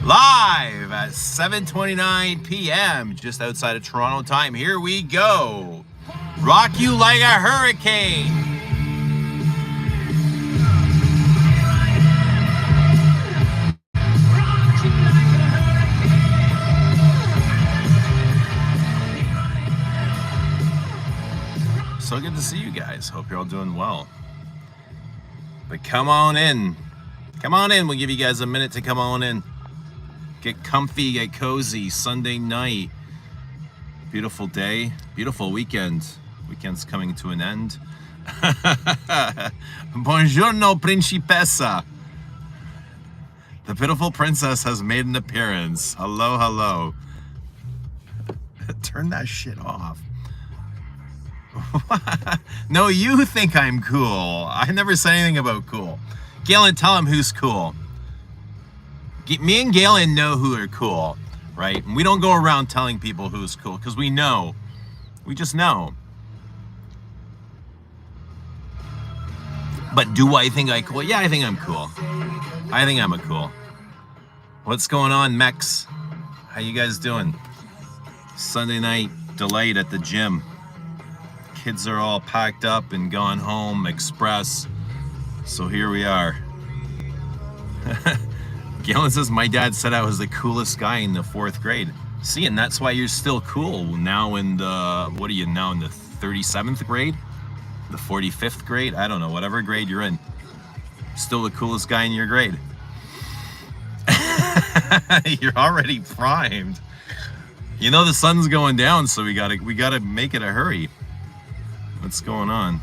Live at 7:29 p.m. just outside of Toronto time. Here we go. Rock you like a hurricane. So good to see you guys. Hope you're all doing well. But come on in. Come on in. We'll give you guys a minute to come on in. Get comfy, get cozy. Sunday night. Beautiful day. Beautiful weekend. Weekend's coming to an end. Buongiorno, principessa. The pitiful princess has made an appearance. Hello, hello. Turn that shit off. No, you think I'm cool. I never said anything about cool. Galen, tell him who's cool. Me and Galen know who are cool, right? And we don't go around telling people who's cool because we know. We just know. But do I think I'm cool? Yeah, I think I'm cool. I think I'm a cool. What's going on, Mex? How you guys doing? Sunday night delight at the gym. Kids are all packed up and gone home express. So here we are. Galen says, my dad said I was the coolest guy in the 4th grade. See, and that's why you're still cool now in the, what are you now, in the 37th grade? The 45th grade? I don't know, whatever grade you're in. Still the coolest guy in your grade. You're already primed. You know the sun's going down, so we gotta make it a hurry. What's going on?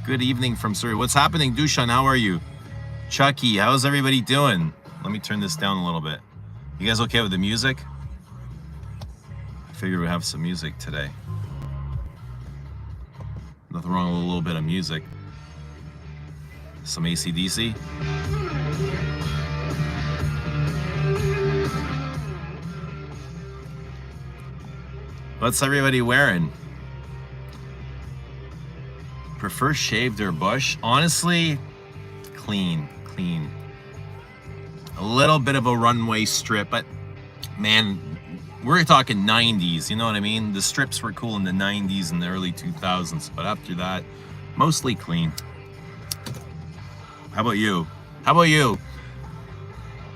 Good evening from Surrey. What's happening, Dushan? How are you? Chucky, how's everybody doing? Let me turn this down a little bit. You guys okay with the music? I figured we'd have some music today. Nothing wrong with a little bit of music. Some AC/DC. What's everybody wearing? Prefer shaved or bush? Honestly, clean. A little bit of a runway strip, but man, we're talking 90s, you know what I mean? The strips were cool in the 90s and the early 2000s, but after that, mostly clean. How about you?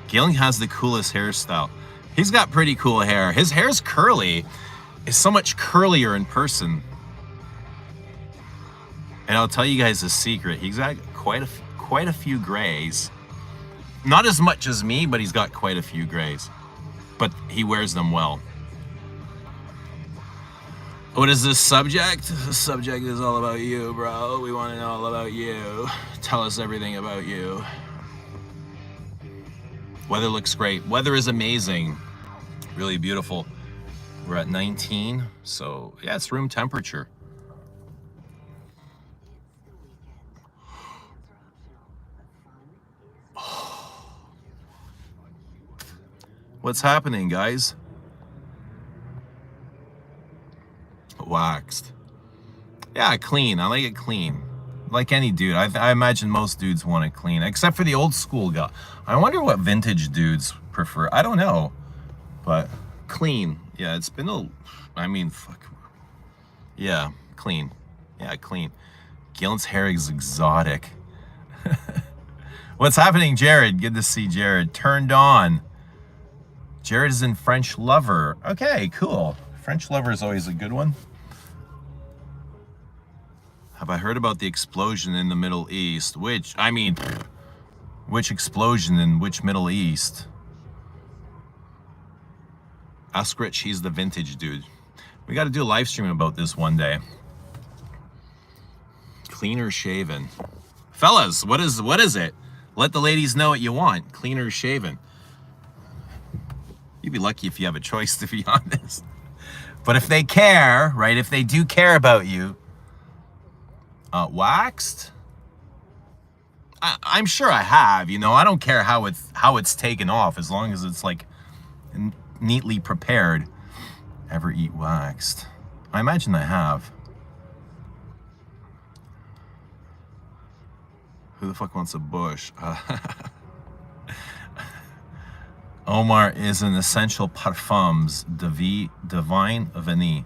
Galen has the coolest hairstyle. He's got pretty cool hair. His hair's curly. It's so much curlier in person. And I'll tell you guys a secret. He's got quite a few grays. Not as much as me, but he's got quite a few grays. But he wears them well. What is this subject? The subject is all about you, bro. We want to know all about you. Tell us everything about you. Weather looks great. Weather is amazing. Really beautiful. We're at 19, so yeah, it's room temperature. What's happening, guys? Waxed. Yeah, clean. I like it clean. Like any dude. I imagine most dudes want it clean, except for the old school guy. I wonder what vintage dudes prefer. I don't know. But clean. Yeah, it's been fuck. Yeah, clean. Yeah, clean. Galen's hair is exotic. What's happening, Jared? Good to see Jared. Turned on. Jared is in French Lover. Okay, cool. French Lover is always a good one. Have I heard about the explosion in the Middle East? Which explosion in which Middle East? Ask Rich, he's the vintage dude. We got to do a live stream about this one day. Clean or shaven? Fellas, what is it? Let the ladies know what you want. Clean or shaven? You'd be lucky if you have a choice, to be honest. But if they care, right? If they do care about you, waxed? I'm sure I have. You know, I don't care how it's taken off, as long as it's like neatly prepared. Ever eat waxed? I imagine I have. Who the fuck wants a bush? Omar is an essential parfums divine vanille.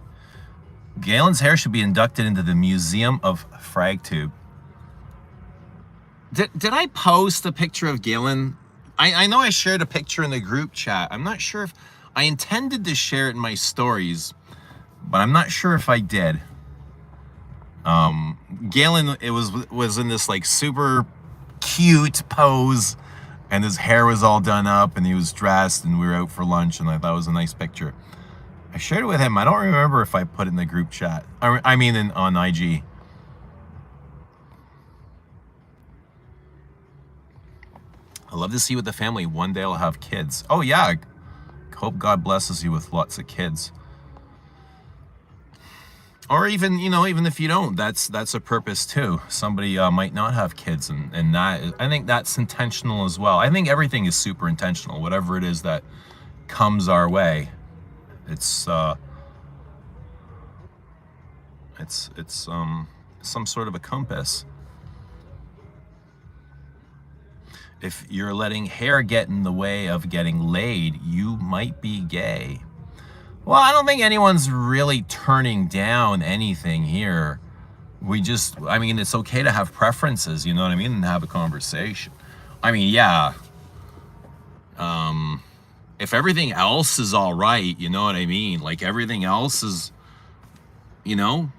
Galen's hair should be inducted into the Museum of Fragtube. Did I post a picture of Galen? I know I shared a picture in the group chat. I'm not sure if I intended to share it in my stories, but I'm not sure if I did. Galen, it was in this like super cute pose, and his hair was all done up, and he was dressed, and we were out for lunch, and I thought it was a nice picture. I shared it with him. I don't remember if I put it in the group chat. I mean, on IG. I love to see with the family. One day I'll have kids. Oh yeah. Hope God blesses you with lots of kids. Or even, you know, even if you don't, that's a purpose too. Somebody might not have kids, and that, I think that's intentional as well. I think everything is super intentional. Whatever it is that comes our way, it's some sort of a compass. If you're letting hair get in the way of getting laid, you might be gay. Well, I don't think anyone's really turning down anything here. I mean, it's okay to have preferences, you know what I mean? And have a conversation. I mean, yeah. If everything else is all right, you know what I mean? Like everything else is, you know,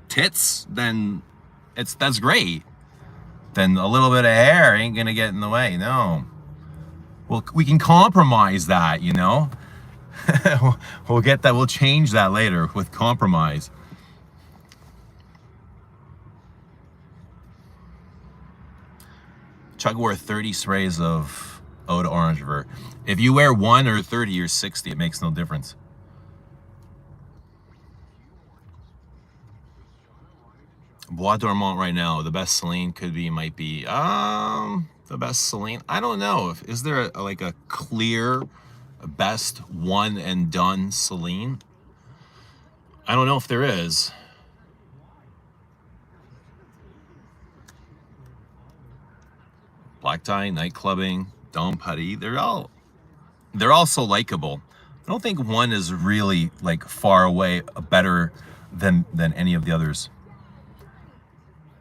tits, then that's great. Then a little bit of hair ain't gonna get in the way, no. Well, we can compromise that, you know? We'll get that, we'll change that later with compromise. Chuck wore 30 sprays of Eau de Orange Vert. If you wear 1 or 30 or 60, it makes no difference. Bois Dormant right now, the best Celine might be the best Celine. I don't know. Is there like a clear best one and done Celine? I don't know if there is. Black Tie, Night Clubbing, Dom Paris, they're all so likable. I don't think one is really like far away better than any of the others.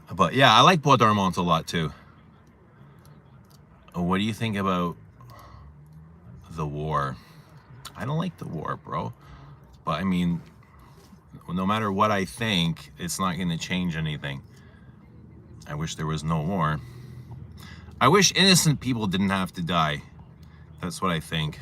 But yeah, I like Bois Dormant a lot too. What do you think about the war? I don't like the war, bro. But I mean, no matter what I think, it's not going to change anything. I wish there was no war. I wish innocent people didn't have to die. That's what I think.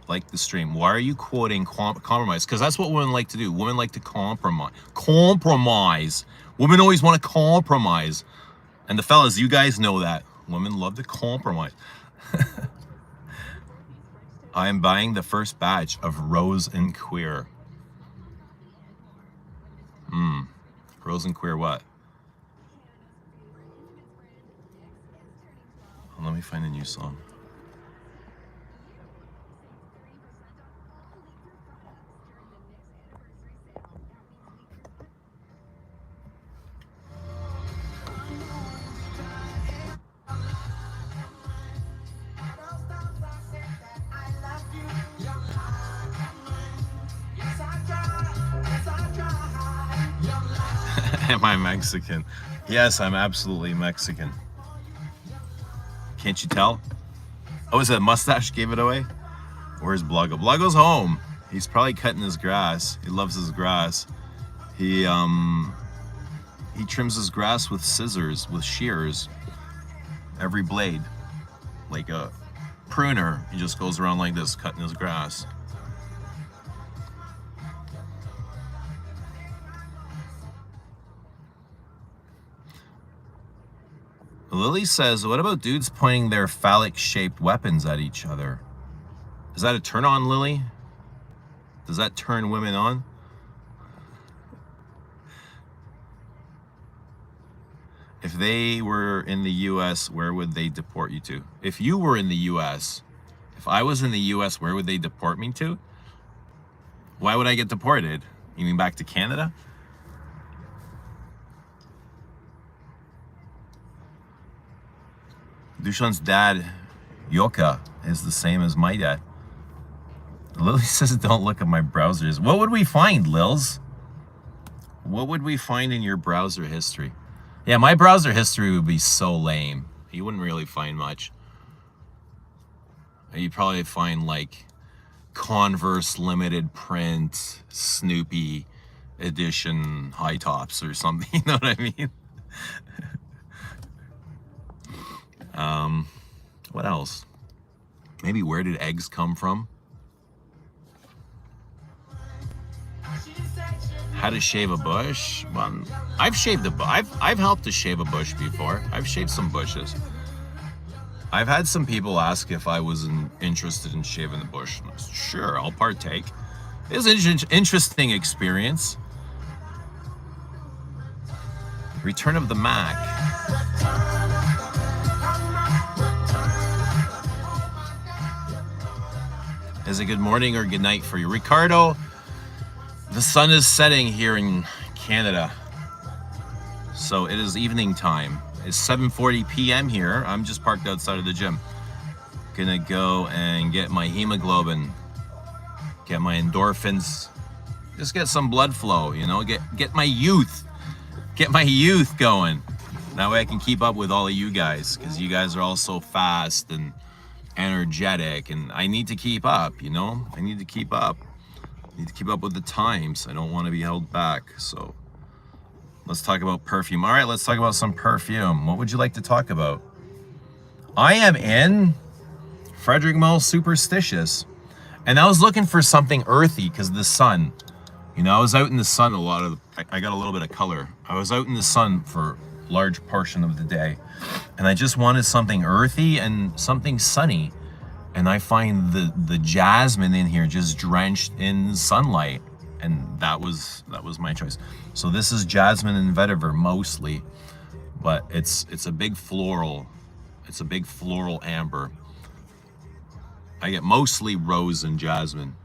Like the stream. Why are you quoting compromise? Because that's what women like to do. Women like to compromise. Compromise. Women always want to compromise. And the fellas, you guys know that. Women love to compromise. I am buying the first batch of Rose and Queer. Rose and Queer what? Let me find a new song. Am I Mexican? Yes, I'm absolutely Mexican. Can't you tell? Oh, is that mustache gave it away? Where's Blago? Blago's home. He's probably cutting his grass. He loves his grass. He trims his grass with scissors, with shears. Every blade. Like a pruner. He just goes around like this, cutting his grass. Lily says, what about dudes pointing their phallic-shaped weapons at each other? Is that a turn on, Lily? Does that turn women on? If they were in the U.S., where would they deport you to? If you were in the U.S., if I was in the U.S., where would they deport me to? Why would I get deported? You mean back to Canada? Dushan's dad, Yoka, is the same as my dad. Lily says, don't look at my browsers. What would we find, Lils? What would we find in your browser history? Yeah, my browser history would be so lame. You wouldn't really find much. You'd probably find like Converse limited print, Snoopy edition high tops or something. You know what I mean? What else? Maybe where did eggs come from? How to shave a bush? Well, I've shaved I've helped to shave a bush before. I've shaved some bushes. I've had some people ask if I was interested in shaving the bush. Sure, I'll partake. It was an interesting experience. Return of the Mac. Is it good morning or good night for you? Ricardo, the sun is setting here in Canada. So it is evening time. It's 7:40 p.m. here. I'm just parked outside of the gym. Gonna go and get my hemoglobin, get my endorphins, just get some blood flow, you know, get my youth going. That way I can keep up with all of you guys, because you guys are all so fast and energetic, and I need to keep up, you know? I need to keep up. I need to keep up with the times. I don't want to be held back. So let's talk about perfume. All right, let's talk about some perfume. What would you like to talk about? I am in Frederic Malle Superstitious, and I was looking for something earthy because of the sun. You know, I was out in the sun I got a little bit of color. I was out in the sun for a large portion of the day, and I just wanted something earthy and something sunny. And I find the jasmine in here just drenched in sunlight, and that was my choice. So this is jasmine and vetiver mostly, but it's a big floral. It's a big floral amber. I get mostly rose and jasmine.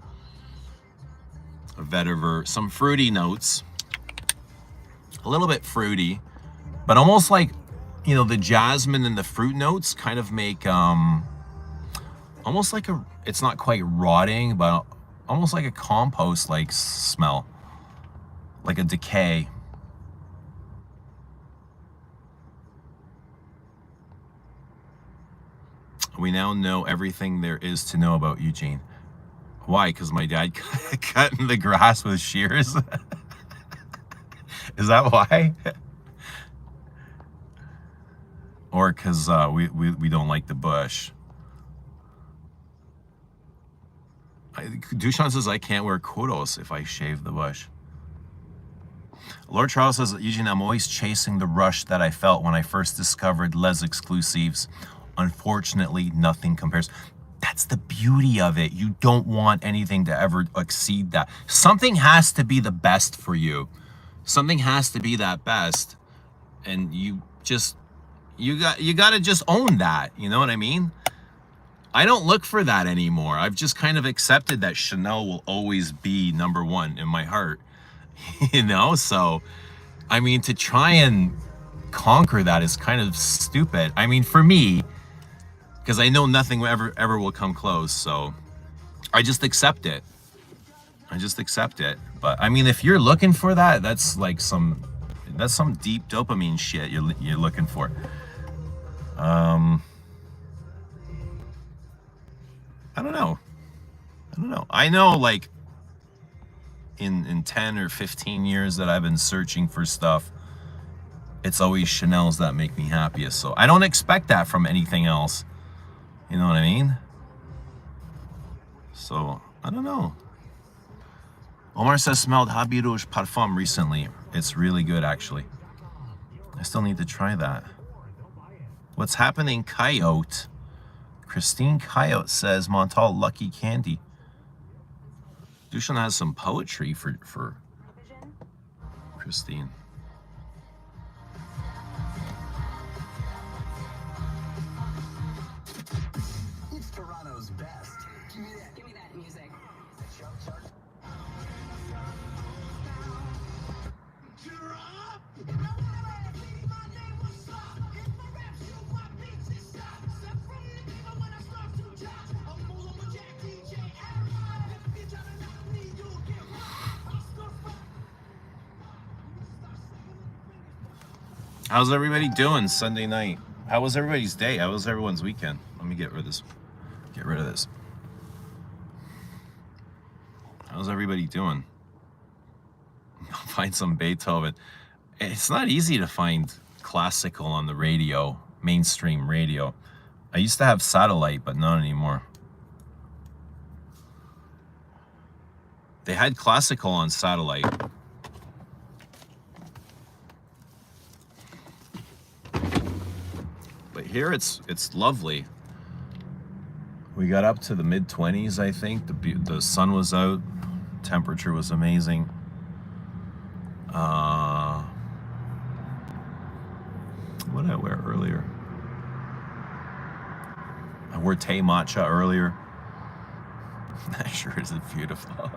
A vetiver, some fruity notes, a little bit fruity, but almost like, you know, the jasmine and the fruit notes kind of make almost like it's not quite rotting, but almost like a compost like smell, like a decay. We now know everything there is to know about Eugene. Why? Because my dad cutting the grass with shears? Is that why? Or because we don't like the bush? Dushan says I can't wear kudos if I shave the bush. Lord Charles says, Eugene, I'm always chasing the rush that I felt when I first discovered Les Exclusives. Unfortunately, nothing compares. That's the beauty of it. You don't want anything to ever exceed that. Something has to be the best for you. Something has to be that best. And you got to just own that. You know what I mean? I don't look for that anymore. I've just kind of accepted that Chanel will always be number one in my heart. You know? So, I mean, to try and conquer that is kind of stupid. I mean, for me, because I know nothing ever will come close. So I just accept it. I just accept it. But I mean, if you're looking for that, that's some deep dopamine shit you're looking for. I don't know. I know, like, in 10 or 15 years that I've been searching for stuff, it's always Chanel's that make me happiest. So I don't expect that from anything else. You know what I mean? So, I don't know. Omar says smelled Habit Rouge Parfum recently. It's really good, actually. I still need to try that. What's happening, Coyote? Christine Coyote says Montal Lucky Candy. Dushan has some poetry for Christine. It's Toronto's best. Give me that music. How's everybody doing Sunday night? How was everybody's day? How was everyone's weekend? Let me get rid of this. Get rid of this. How's everybody doing? Find some Beethoven. It's not easy to find classical on the radio, mainstream radio. I used to have satellite, but not anymore. They had classical on satellite. But here it's lovely. We got up to the mid-20s, I think. The sun was out. Temperature was amazing. What did I wear earlier? I wore Tay Matcha earlier. That shirt is beautiful.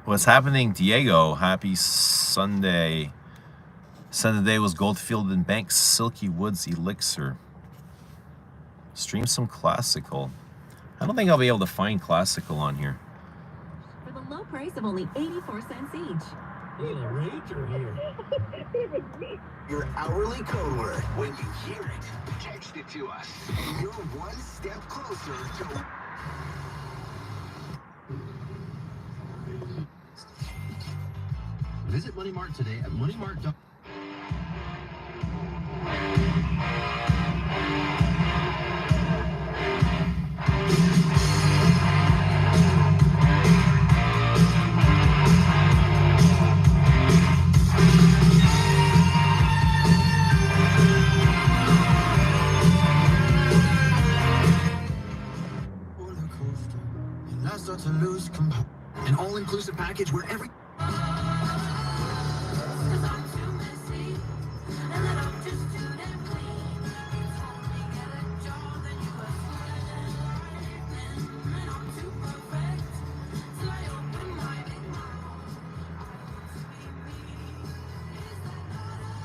What's happening, Diego? Happy Sunday. Sunday was Goldfield and Banks Silky Woods Elixir. Stream some classical. I don't think I'll be able to find classical on here. For the low price of only 84 cents each. Your hourly code word. When you hear it, text it to us. You're one step closer to... Visit Money Mart today at moneymart.com. To lose an all-inclusive package where every...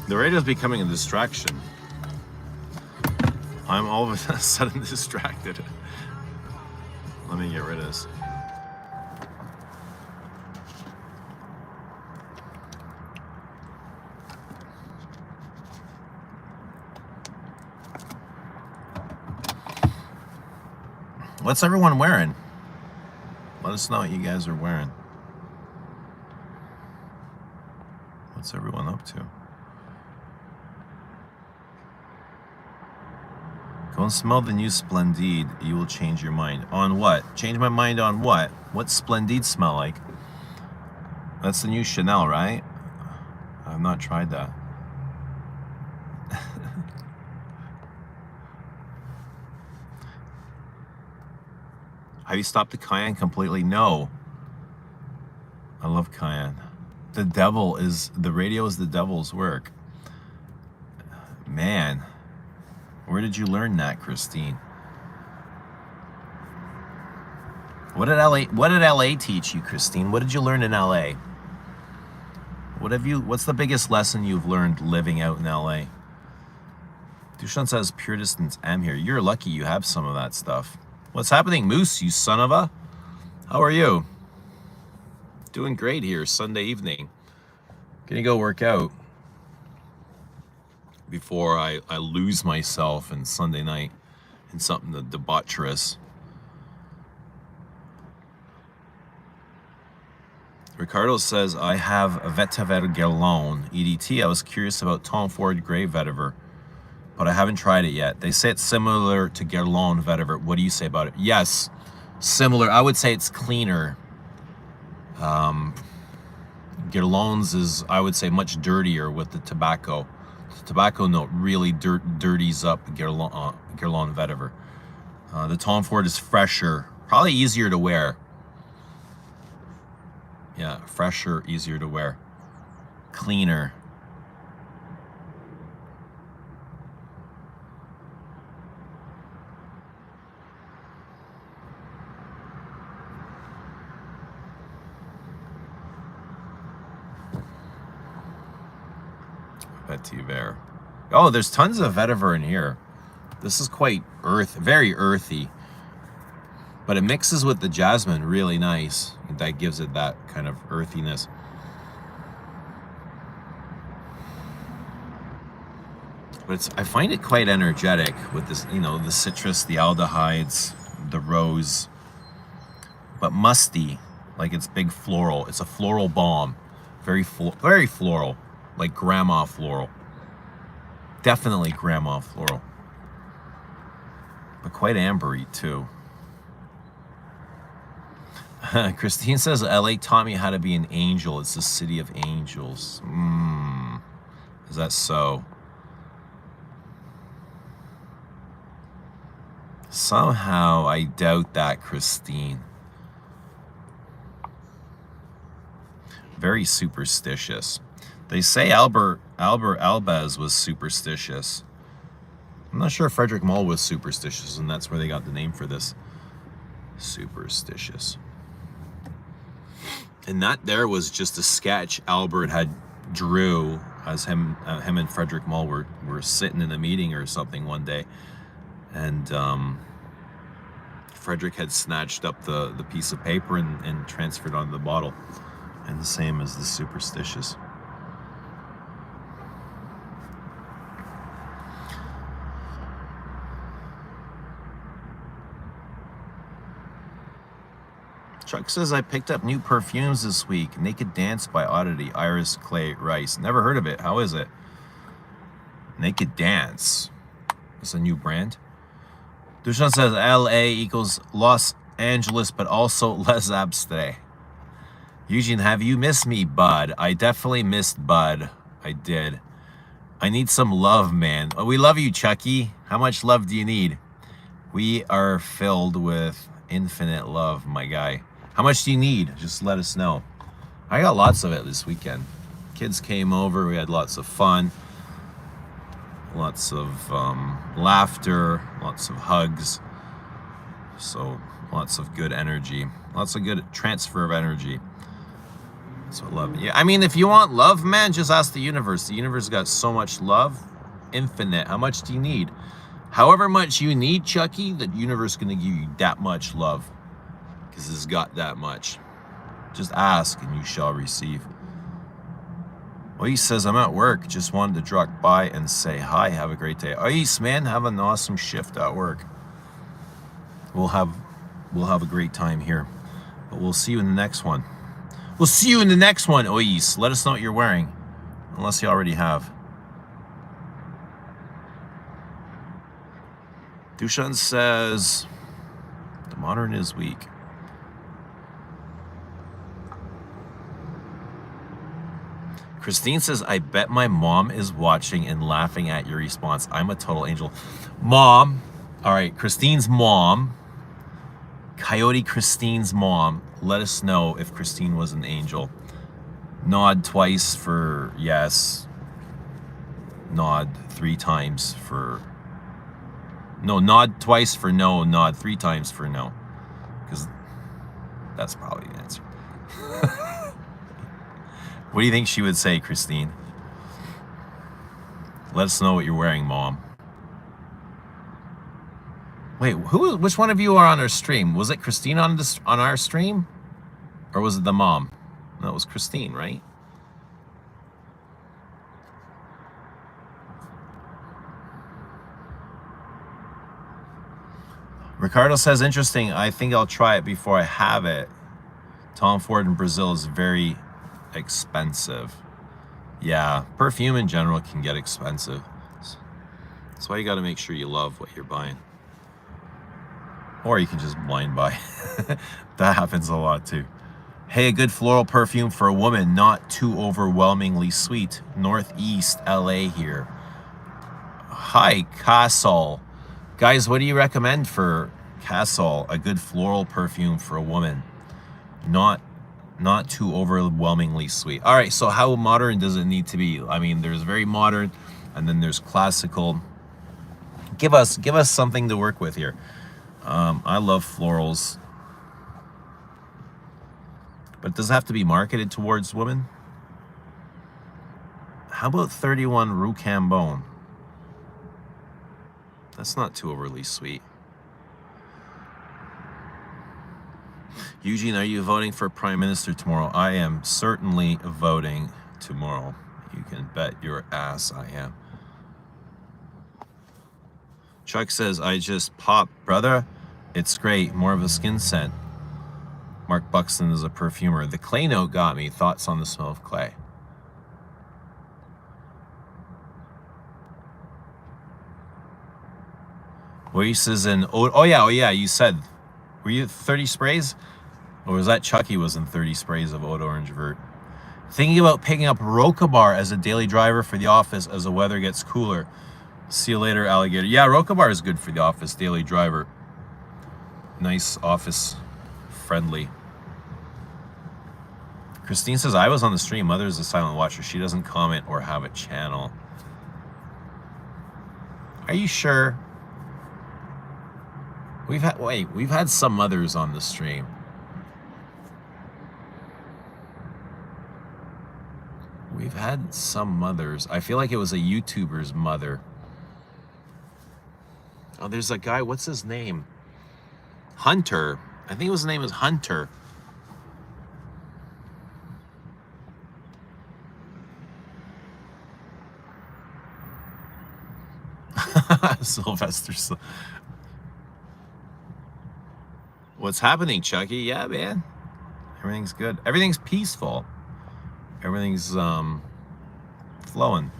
The radio's becoming a distraction. I'm all of a sudden distracted. Let me get rid of this. What's everyone wearing? Let us know what you guys are wearing. What's everyone up to? Go and smell the new Splendide. You will change your mind. On what? Change my mind on what? What's Splendide smell like? That's the new Chanel, right? I've not tried that. Have you stopped the cayenne completely? No. I love cayenne. The radio is the devil's work. Man. Where did you learn that, Christine? What did LA teach you, Christine? What did you learn in LA? What's the biggest lesson you've learned living out in LA? Dushan says pure distance M here. You're lucky you have some of that stuff. What's happening, Moose, you son of a? How are you? Doing great here, Sunday evening. Gonna go work out before I lose myself in Sunday night in something debaucherous. Ricardo says, I have a Vetiver Guerlain EDT. I was curious about Tom Ford Grey Vetiver, but I haven't tried it yet. They say it's similar to Guerlain Vetiver. What do you say about it? Yes, similar. I would say it's cleaner. Guerlain's is, I would say, much dirtier with the tobacco. The tobacco note really dirties up Guerlain Vetiver. The Tom Ford is fresher, probably easier to wear. Yeah, fresher, easier to wear. Cleaner. Vetiver. Oh, there's tons of vetiver in here. This is quite very earthy. But it mixes with the jasmine really nice. That gives it that kind of earthiness. But I find it quite energetic with this, you know, the citrus, the aldehydes, the rose, but musty, like it's big floral. It's a floral bomb, very floral, like grandma floral. Definitely grandma floral, but quite ambery too. Christine says, LA taught me how to be an angel. It's the city of angels. Is that so? Somehow I doubt that, Christine. Very superstitious. They say Albert Albez was superstitious. I'm not sure if Frederic Malle was superstitious, and that's where they got the name for this. Superstitious. And that there was just a sketch Albert had drew as him and Frederic Malle were sitting in a meeting or something one day, and Frederic had snatched up the piece of paper and transferred onto the bottle, and the same as the Superstitious. Chuck says, I picked up new perfumes this week. Naked Dance by Oddity, Iris Clay Rice. Never heard of it. How is it? Naked Dance. It's a new brand. Dushan says, LA equals Los Angeles, but also Les Abstrait. Eugene, have you missed me, bud? I definitely missed Bud. I did. I need some love, man. Oh, we love you, Chucky. How much love do you need? We are filled with infinite love, my guy. How much do you need? Just let us know. I got lots of it this weekend. Kids came over. We had lots of fun. Lots of laughter. Lots of hugs. So lots of good energy. Lots of good transfer of energy. That's what love. Yeah, I mean, if you want love, man, just ask the universe. The universe got so much love. Infinite. How much do you need? However much you need, Chucky, the universe is going to give you that much love. Because it's got that much. Just ask and you shall receive. Well, he says, I'm at work. Just wanted to drop by and say hi. Have a great day. Ice, man, have an awesome shift at work. We'll have a great time here. But we'll see you in the next one. We'll see you in the next one, Ois. Let us know what you're wearing. Unless you already have. Dushan says, the modern is weak. Christine says, I bet my mom is watching and laughing at your response. I'm a total angel. Mom. All right, Christine's mom. Coyote Christine's mom. Let us know if Christine was an angel. Nod twice for yes. Nod 3 times for... No, nod twice for no. Nod 3 times for no. Because that's probably the answer. What do you think she would say, Christine? Let us know what you're wearing, Mom. Wait, which one of you are on our stream? Was it Christine on our stream? Or was it the mom? No, it was Christine, right? Ricardo says, interesting. I think I'll try it before I have it. Tom Ford in Brazil is very expensive. Yeah, perfume in general can get expensive. That's why you got to make sure you love what you're buying. Or you can just blind buy. That happens a lot too. Hey, a good floral perfume for a woman, not too overwhelmingly sweet. Northeast LA here. Hi, Castle. Guys, what do you recommend for Castle? A good floral perfume for a woman. Not too overwhelmingly sweet. All right, so how modern does it need to be? I mean, there's very modern, and then there's classical. Give us something to work with here. I love florals, but does it have to be marketed towards women? How about 31 Rue Cambon? That's not too overly sweet. Eugene, are you voting for Prime Minister tomorrow? I am certainly voting tomorrow. You can bet your ass I am. Chuck says, I just popped, brother. It's great. More of a skin scent. Mark Buxton is a perfumer. The clay note got me. Thoughts on the smell of clay? Oasis and oh yeah. You said, were you 30 sprays, or was that Chucky was in 30 sprays of Oud Orange Vert? Thinking about picking up Rokabar as a daily driver for the office as the weather gets cooler. See you later, alligator. Yeah, Rokabar is good for the office daily driver. Nice office friendly. Christine says, I was on the stream. Mother is a silent watcher. She doesn't comment or have a channel. Are you sure? We've had some mothers on the stream. We've had some mothers. I feel like it was a YouTuber's mother. Oh, there's a guy, what's his name? Hunter. I think his name is Hunter. Sylvester. What's happening, Chucky? Yeah, man. Everything's good. Everything's peaceful. Everything's flowing.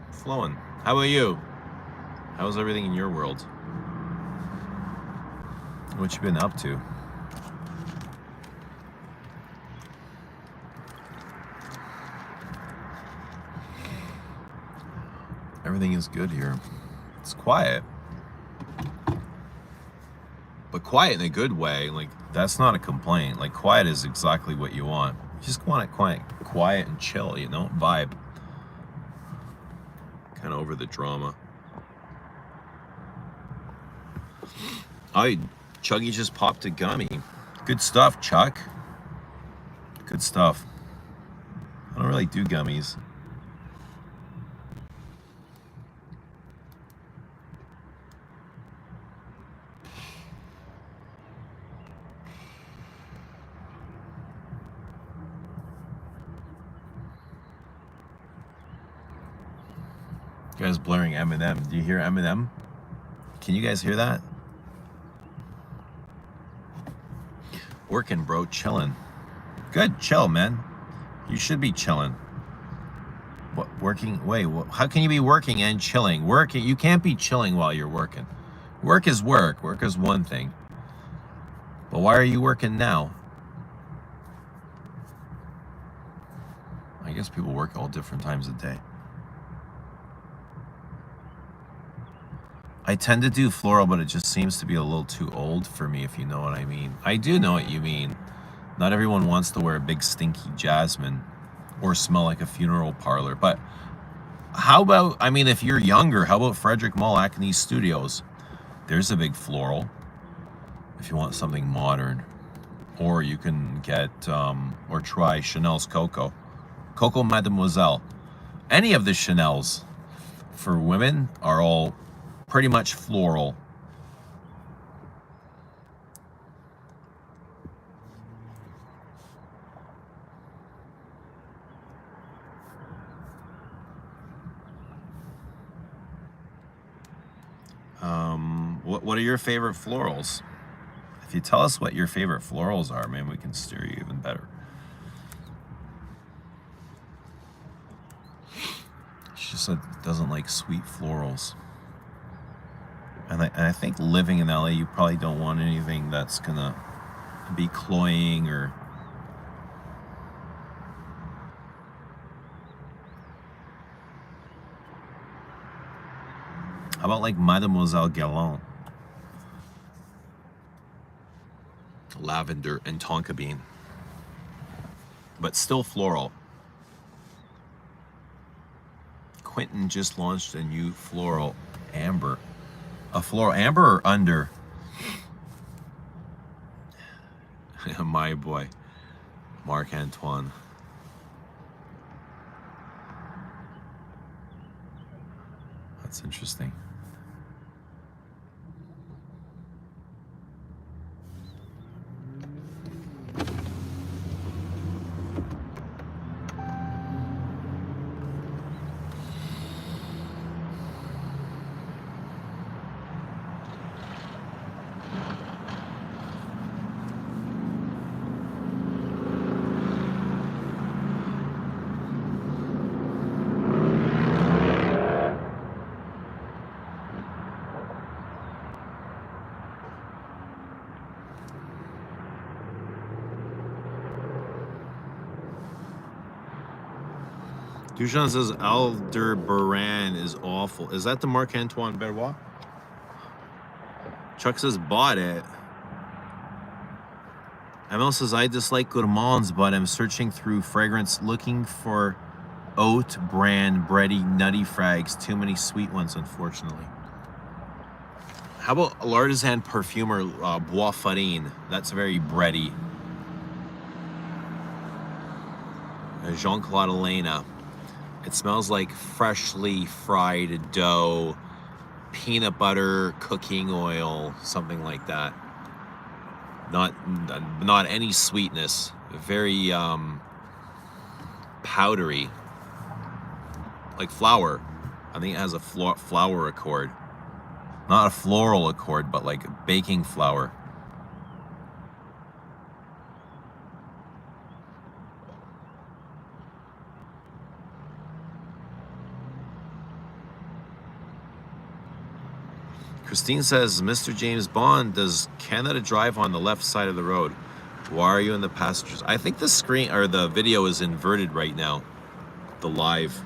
Flowing. How about you? How's everything in your world? What you been up to? Everything is good here. It's quiet. But quiet in a good way. Like, that's not a complaint. Like, quiet is exactly what you want. You just want it quiet and chill, you know? Vibe. Kind of over the drama. Chuggy just popped a gummy. Good stuff, Chuck. Good stuff. I don't really do gummies. You guys blaring Eminem. Do you hear Eminem? Can you guys hear that? Working, bro. Chilling. Good. Chill, man. You should be chilling. What? Working? Wait. How can you be working and chilling? Working. You can't be chilling while you're working. Work is work. Work is one thing. But why are you working now? I guess people work all different times of day. I tend to do floral, but it just seems to be a little too old for me, if you know what I mean. I do know what you mean. Not everyone wants to wear a big stinky jasmine or smell like a funeral parlor. But how about, I mean, if you're younger, how about Frederic Malle Acne Studios? There's a big floral if you want something modern. Or you can get, or try Chanel's Coco. Coco Mademoiselle. Any of the Chanels for women are all pretty much floral. What are your favorite florals? If you tell us what your favorite florals are, man, we can steer you even better. She just said doesn't like sweet florals. And I think living in LA, you probably don't want anything that's gonna be cloying or how about like Mademoiselle Gallant? Lavender and tonka bean. But still floral. Quentin just launched a new floral amber. A floral amber or under? My boy, Marc Antoine. That's interesting. Duchan says Aldebaran is awful. Is that the Marc-Antoine Berrois? Chuck says bought it. Emil says I dislike Gourmands, but I'm searching through fragrance looking for oat brand bready nutty frags. Too many sweet ones, unfortunately. How about L'Artisan Perfumer Bois Farine? That's very bready. Jean-Claude Elena. It smells like freshly fried dough, peanut butter, cooking oil, something like that. Not any sweetness. Very powdery, like flour. I think it has a flour accord, not a floral accord, but like baking flour. Christine says, Mr. James Bond, does Canada Drive on the left side of the road? Why are you in the passengers? I think the screen or the video is inverted right now. The live.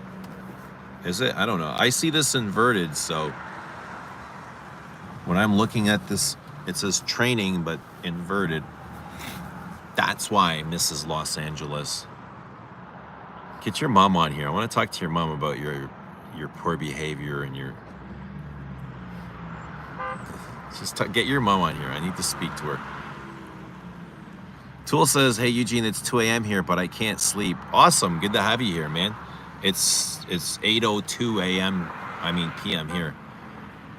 Is it? I don't know. I see this inverted, so when I'm looking at this, it says training, but inverted. That's why, Mrs. Los Angeles. Get your mom on here. I want to talk to your mom about your poor behavior and your... Just get your mom on here. I need to speak to her. Tool says, hey, Eugene, it's 2 a.m. here, but I can't sleep. Awesome. Good to have you here, man. It's 8:02 a.m. I mean p.m. here.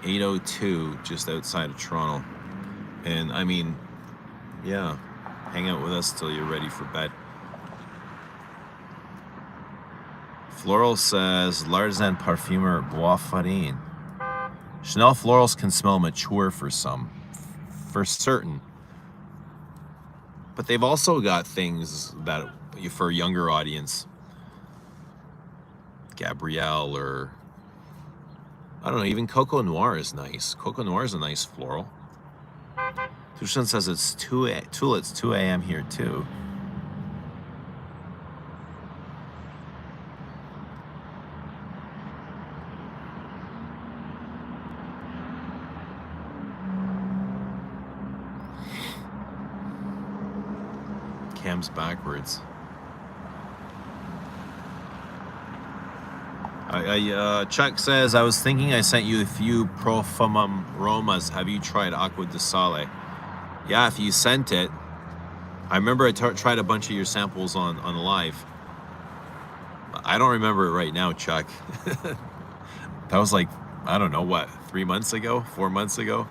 8:02, just outside of Toronto. And, I mean, yeah, hang out with us till you're ready for bed. Floral says, L'Artisan Parfumer Bois Farine. Chanel florals can smell mature for some, for certain. But they've also got things that for a younger audience. Gabrielle or, I don't know, even Coco Noir is nice. Coco Noir is a nice floral. Tushan says it's 2 a.m. here too. Cam's backwards. Chuck says, I was thinking I sent you a few Profumum Romas. Have you tried Acqua di Sale? Yeah, if you sent it. I remember I tried a bunch of your samples on live. I don't remember it right now, Chuck. That was like, I don't know, what, 3 months ago? 4 months ago?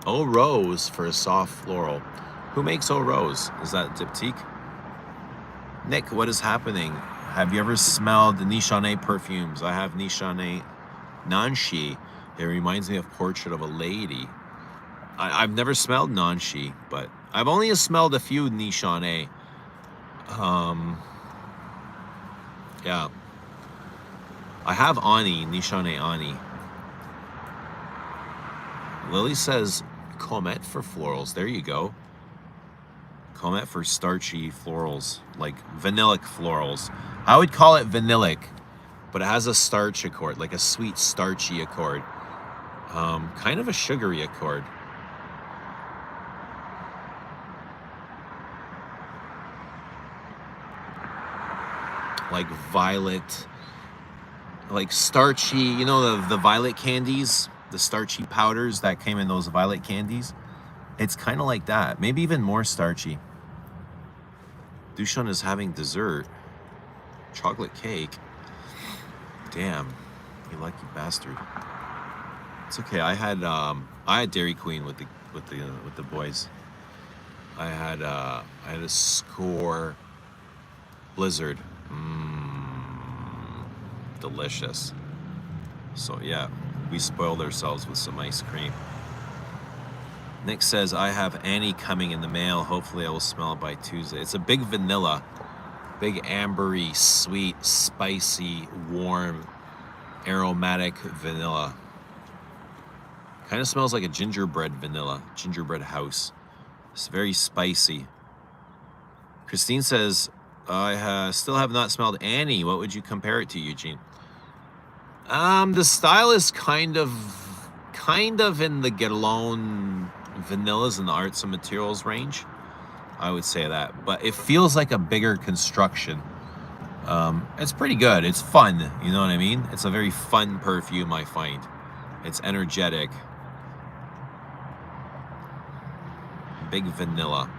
Eau Rose for a soft floral. Who makes Eau Rose? Is that Diptyque? Nick, what is happening? Have you ever smelled the Nichonnet perfumes? I have Nichonnet Nancy. It reminds me of Portrait of a Lady. I've never smelled Nancy, but I've only smelled a few Nichonnet. Yeah. I have Ani, Nichonnet Ani. Lily says Comet for florals. There you go. Comet for starchy florals, like vanillic florals. I would call it vanillic, but it has a starch accord, like a sweet starchy accord. Kind of a sugary accord. Like violet, like starchy, you know the violet candies? The starchy powders that came in those violet candies. It's kind of like that. Maybe even more starchy. Dushan is having dessert. Chocolate cake. Damn, you lucky bastard. It's okay. I had Dairy Queen with the boys. I had a Score Blizzard. Delicious. So yeah, we spoiled ourselves with some ice cream. Nick says, I have Annie coming in the mail. Hopefully I will smell it by Tuesday. It's a big vanilla. Big ambery, sweet, spicy, warm, aromatic vanilla. Kind of smells like a gingerbread vanilla. Gingerbread house. It's very spicy. Christine says, I still have not smelled Annie. What would you compare it to, Eugene? The style is kind of in the Guerlain vanillas and the arts and materials range. I would say that, but it feels like a bigger construction. It's pretty good. It's fun. You know what I mean? It's a very fun perfume, I find. It's energetic. Big vanilla.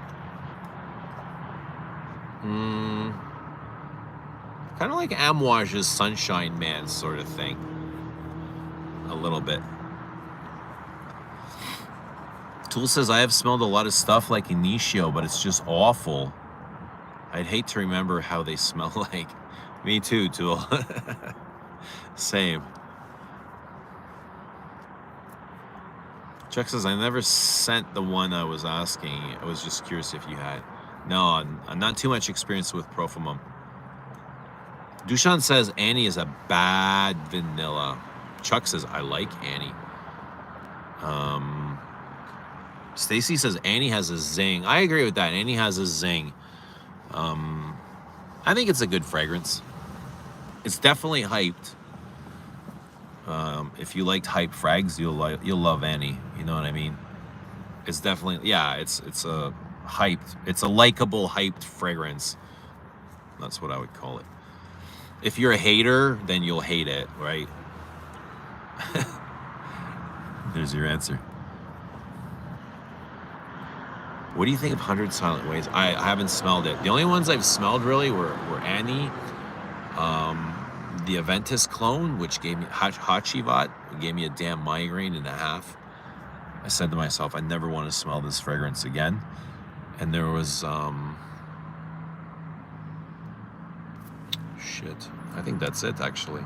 Kind of like Amouage's Sunshine Man sort of thing. A little bit. Tool says, I have smelled a lot of stuff like Initio, but it's just awful. I'd hate to remember how they smell like. Me too, Tool. Same. Chuck says, I never sent the one I was asking. I was just curious if you had. No, I'm not too much experience with Profumum. Dushan says, Annie is a bad vanilla. Chuck says, I like Annie. Stacy says, Annie has a zing. I agree with that. Annie has a zing. I think it's a good fragrance. It's definitely hyped. If you liked hype frags, you'll love Annie. You know what I mean? It's definitely, yeah, it's a hyped, it's a likable hyped fragrance. That's what I would call it. If you're a hater, then you'll hate it, right? There's your answer. What do you think of 100 Silent Ways? I haven't smelled it. The only ones I've smelled really were Annie, the Aventus clone, which gave me Hachivat, gave me a damn migraine and a half. I said to myself, I never want to smell this fragrance again. And there was shit. I think that's it actually.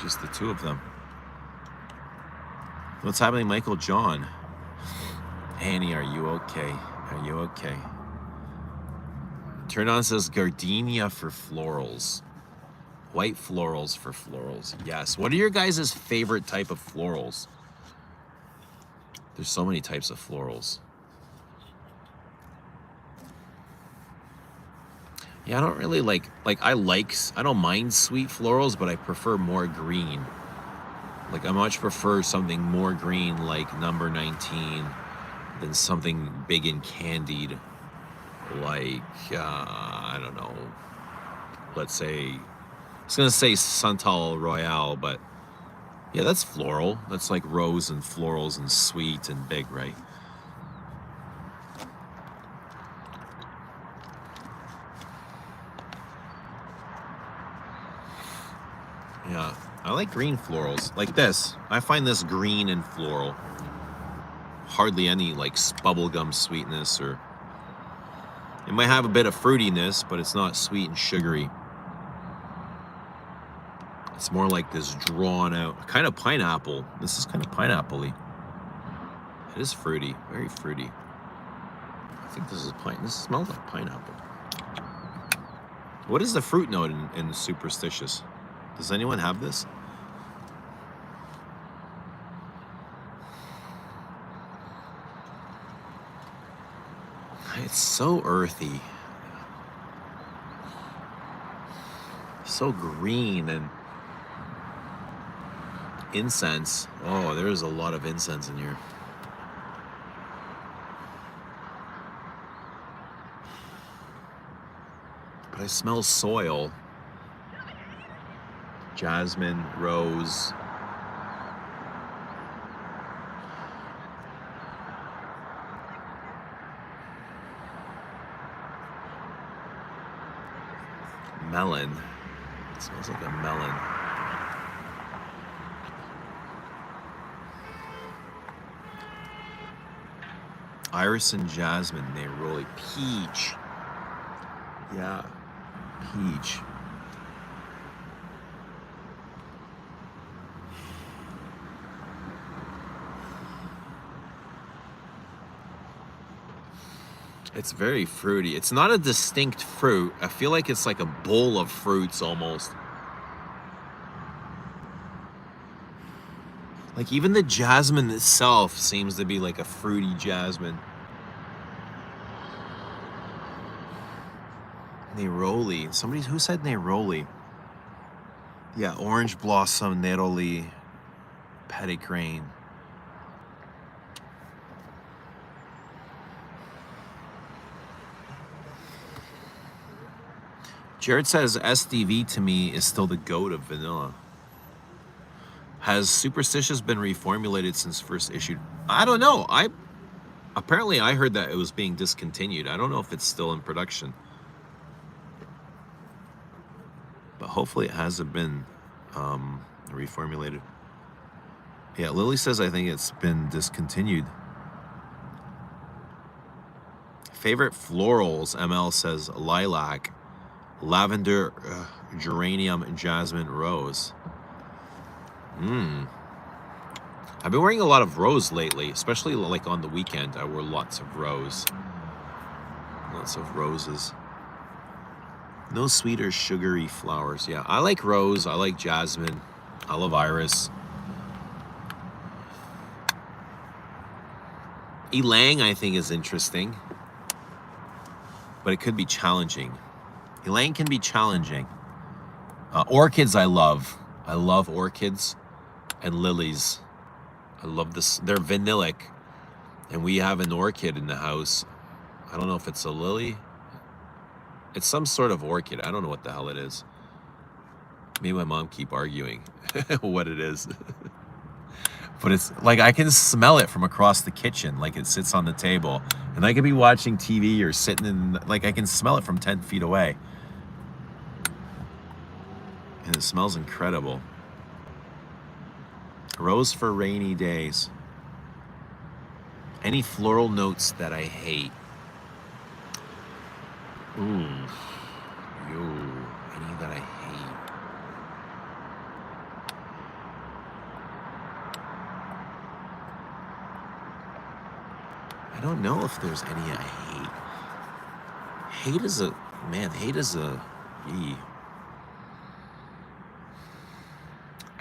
Just the two of them. What's happening, Michael John? Annie, are you okay? Are you okay? Turn on says gardenia for florals. White florals for florals. Yes. What are your guys' favorite type of florals? There's so many types of florals. Yeah, I don't really like I don't mind sweet florals, but I prefer more green. Like I much prefer something more green like number 19 than something big and candied like, I don't know, let's say, I was gonna say Santal Royale, but yeah, that's floral. That's like rose and florals and sweet and big, right? Yeah, I like green florals, like this. I find this green and floral. Hardly any like bubblegum sweetness, or it might have a bit of fruitiness, but it's not sweet and sugary. It's more like this drawn out, kind of pineapple. This is kind of pineapple-y. It is fruity, very fruity. I think this is this smells like pineapple. What is the fruit note in Superstitious? Does anyone have this? It's so earthy. So green and incense. Oh, there's a lot of incense in here. But I smell soil. Jasmine, rose. Melon. It smells like a melon. Iris and jasmine, they really peach. Yeah, peach. It's very fruity. It's not a distinct fruit. I feel like it's like a bowl of fruits almost. Like even the jasmine itself seems to be like a fruity jasmine. Neroli. Somebody who said Neroli? Yeah, orange blossom, Neroli, petitgrain. Jared says SDV to me is still the goat of vanilla. Has Superstitious been reformulated since first issued? I don't know. Apparently I heard that it was being discontinued. I don't know if it's still in production. But hopefully it hasn't been reformulated. Yeah, Lily says I think it's been discontinued. Favorite florals, ML says lilac, lavender, geranium, jasmine, rose. I've been wearing a lot of rose lately, especially like on the weekend. I wore lots of rose. Lots of roses. No sweet or sugary flowers. Yeah, I like rose. I like jasmine. I love iris. Ylang, I think, is interesting. But it could be challenging. Ylang can be challenging. Orchids I love. I love orchids and lilies. I love this. They're vanillic. And we have an orchid in the house. I don't know if it's a lily. It's some sort of orchid. I don't know what the hell it is. Me and my mom keep arguing what it is. But it's like I can smell it from across the kitchen. Like it sits on the table. And I could be watching TV or sitting in... Like I can smell it from 10 feet away. And it smells incredible. Rose for rainy days. Any floral notes that I hate? Ooh. Yo. Any that I hate? I don't know if there's any I hate. Hate is a... Man, hate is a... Eee.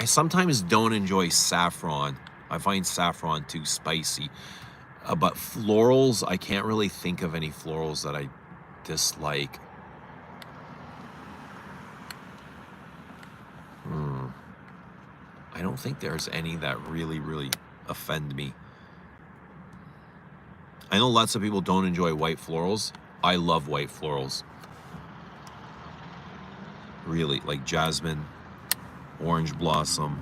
I sometimes don't enjoy saffron. I find saffron too spicy. But florals, I can't really think of any florals that I dislike. I don't think there's any that really, really offend me. I know lots of people don't enjoy white florals. I love white florals. Really, like jasmine, orange blossom.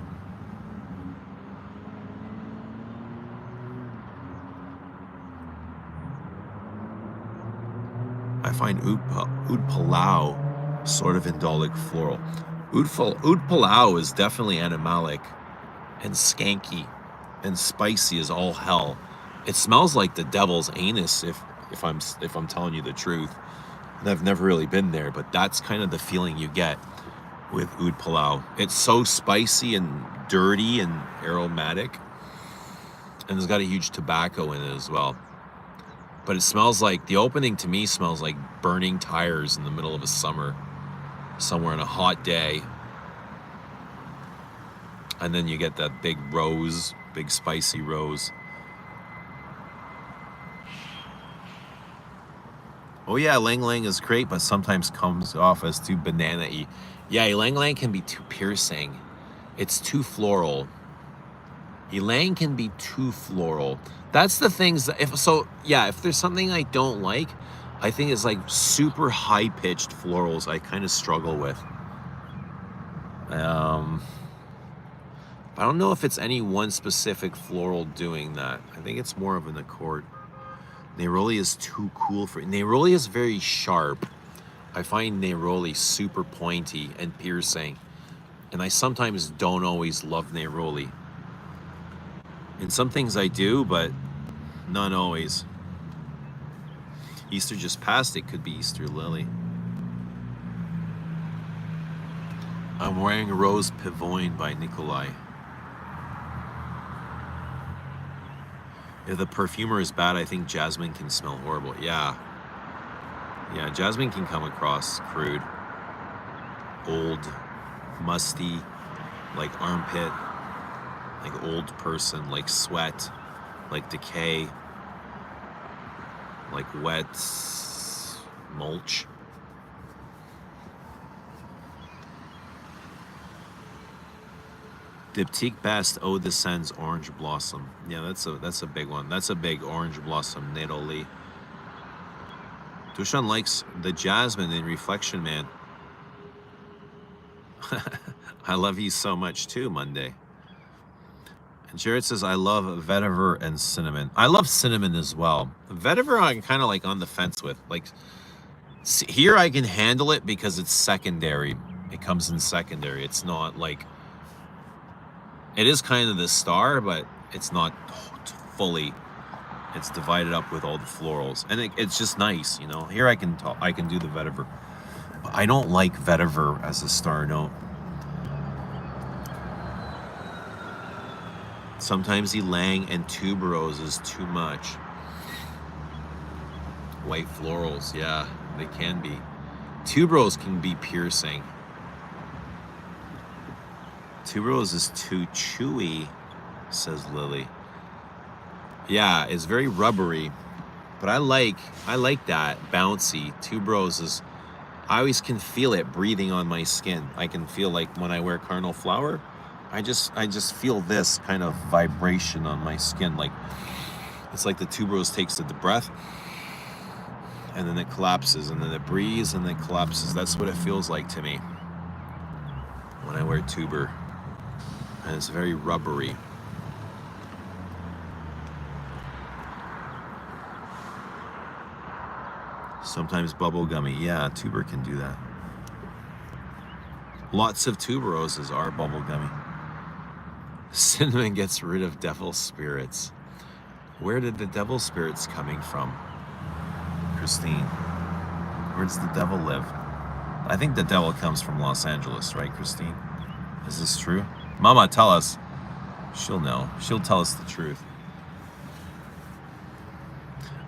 I find Oud Palau sort of indolic floral. Oud Palau is definitely animalic and skanky and spicy as all hell. It smells like the devil's anus if I'm telling you the truth. And I've never really been there, but that's kind of the feeling you get with Oud Palau. It's so spicy and dirty and aromatic. And it's got a huge tobacco in it as well. But it smells like, the opening to me smells like burning tires in the middle of a summer, somewhere on a hot day. And then you get that big rose, big spicy rose. Oh yeah, Ylang Ylang is great, but sometimes comes off as too banana-y. Yeah, Ylang Ylang can be too piercing. It's too floral. Ylang can be too floral. That's the things that, if there's something I don't like, I think it's like super high-pitched florals I kind of struggle with. I don't know if it's any one specific floral doing that. I think it's more of an accord. Neroli is too cool for... Neroli is very sharp. I find Neroli super pointy and piercing. And I sometimes don't always love Neroli. In some things I do, but not always. Easter just passed. It could be Easter lily. I'm wearing a Rose Pavoine by Nikolai. If the perfumer is bad, I think jasmine can smell horrible. Yeah. Yeah, jasmine can come across crude. Old, musty, like armpit, like old person, like sweat, like decay, like wet mulch. Diptyque Best Eau de Sen's Orange Blossom. Yeah, that's a big one. That's a big Orange Blossom Nedoli. Dushan likes the Jasmine in Reflection Man. I love you so much too, Monday. And Jared says, I love vetiver and cinnamon. I love cinnamon as well. Vetiver, I'm kind of like on the fence with. Like, here I can handle it because it's secondary. It comes in secondary. It's not like, it is kind of the star, but it's not fully. It's divided up with all the florals, and it's just nice, you know. Here I can do the vetiver. But I don't like vetiver as a star note. Sometimes ylang and tuberose is too much. White florals, yeah, they can be. Tuberose can be piercing. Tuberose is too chewy, says Lily. Yeah, it's very rubbery, but I like that bouncy. Tuberose is, I always can feel it breathing on my skin. I can feel like when I wear Carnal Flower, I just feel this kind of vibration on my skin. Like, it's like the tuberose takes the breath and then it collapses, and then it breathes and then it collapses. That's what it feels like to me when I wear tuber. And it's very rubbery. Sometimes bubblegummy. Yeah, tuber can do that. Lots of tuberoses are bubblegummy. Cinnamon gets rid of devil spirits. Where did the devil spirits coming from, Christine? Where does the devil live? I think the devil comes from Los Angeles, right, Christine? Is this true? Mama, tell us. She'll know. She'll tell us the truth.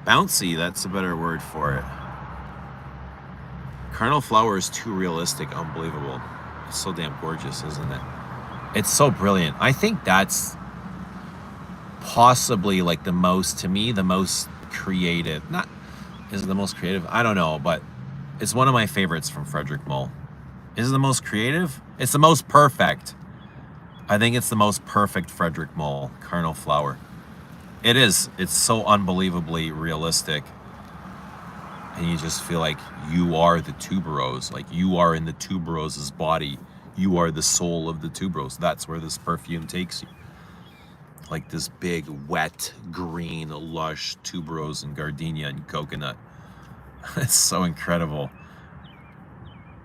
Bouncy, that's a better word for it. Carnal Flower is too realistic, unbelievable. It's so damn gorgeous, isn't it? It's so brilliant. I think that's possibly like the most, to me, the most creative. Not, is it the most creative? I don't know, but it's one of my favorites from Frederic Malle. Is it the most creative? It's the most perfect. I think it's the most perfect Frederic Malle, Carnal Flower. It is. It's so unbelievably realistic. And you just feel like you are the tuberose. Like you are in the tuberose's body. You are the soul of the tuberose. That's where this perfume takes you. Like this big, wet, green, lush tuberose and gardenia and coconut. It's so incredible.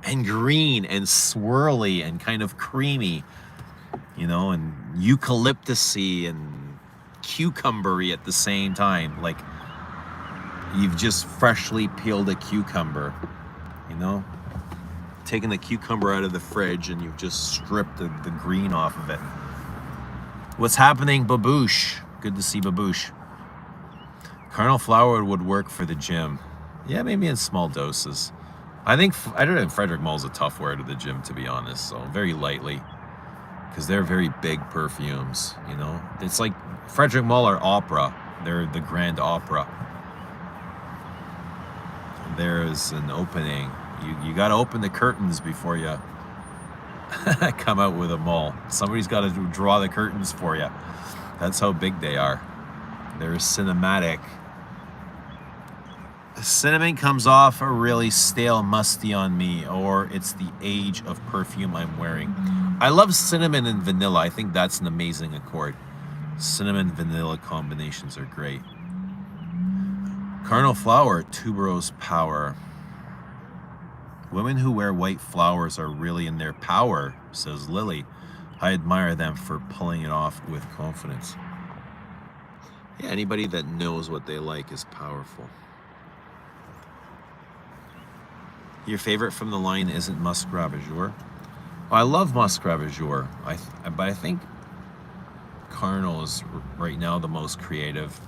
And green and swirly and kind of creamy. You know, and eucalyptusy and cucumbery at the same time. Like you've just freshly peeled a cucumber, you know? Taken the cucumber out of the fridge and you've just stripped the green off of it. What's happening, Baboosh? Good to see Baboosh. Carnal Flower would work for the gym. Yeah, maybe in small doses. I don't know, Frederic Malle's a tough wear to the gym, to be honest, so very lightly. Because they're very big perfumes, you know? It's like Frederic Malle are opera. They're the grand opera. There's an opening. You got to open the curtains before you come out with a Malle. Somebody's got to draw the curtains for you. That's how big they are. They're cinematic. Cinnamon comes off a really stale, musty on me, or it's the age of perfume I'm wearing. I love cinnamon and vanilla. I think that's an amazing accord. Cinnamon vanilla combinations are great. Carnal Flower, tuberose power. Women who wear white flowers are really in their power, says Lily. I admire them for pulling it off with confidence. Yeah, anybody that knows what they like is powerful. Your favorite from the line isn't Musk Ravageur? I love Musk Ravageur, but I think Carnal is right now the most creative.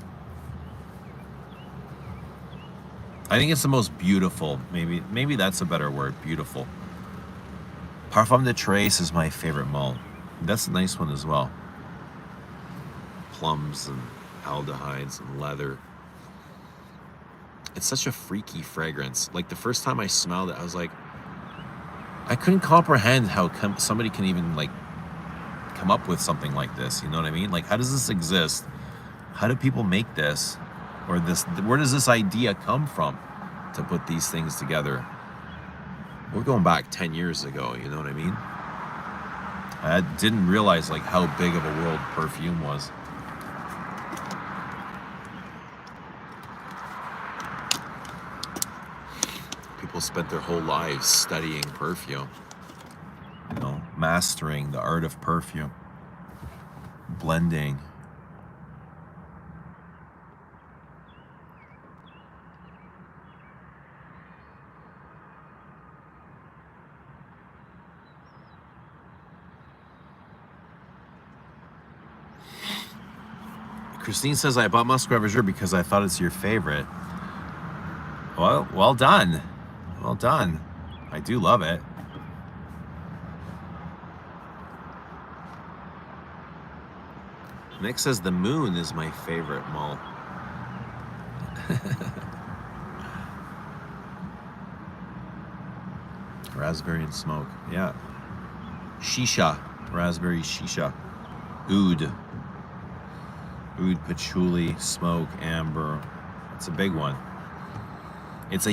I think it's the most beautiful. Maybe that's a better word, beautiful. Parfum de Trace is my favorite Malle. That's a nice one as well. Plums and aldehydes and leather. It's such a freaky fragrance. Like the first time I smelled it, I was like, I couldn't comprehend how somebody can even like come up with something like this? You know what I mean? Like, how does this exist? How do people make this? Or this? Where does this idea come from to put these things together? We're going back 10 years ago, you know what I mean? I didn't realize like how big of a world perfume was. People spent their whole lives studying perfume, you know, mastering the art of perfume, blending. Christine says, I bought Muscat Reserve because I thought it's your favorite. Well done. Well done. I do love it. Nick says the moon is my favorite, Mull. Raspberry and smoke. Yeah. Shisha. Raspberry shisha. Oud. Oud, patchouli, smoke, amber. It's a big one. It's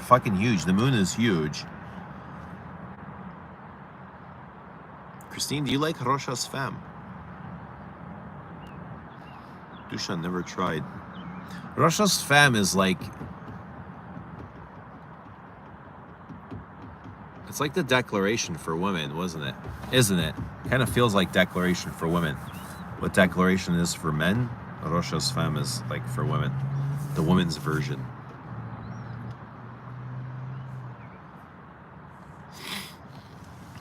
fucking huge. The moon is huge. Christine, do you like Rochas Femme? Dushan never tried. Rochas Femme is like, it's like the Declaration for Women, wasn't it? Isn't it? Kind of feels like Declaration for Women. What Declaration is for men, Rochas Femme is like for women. The women's version.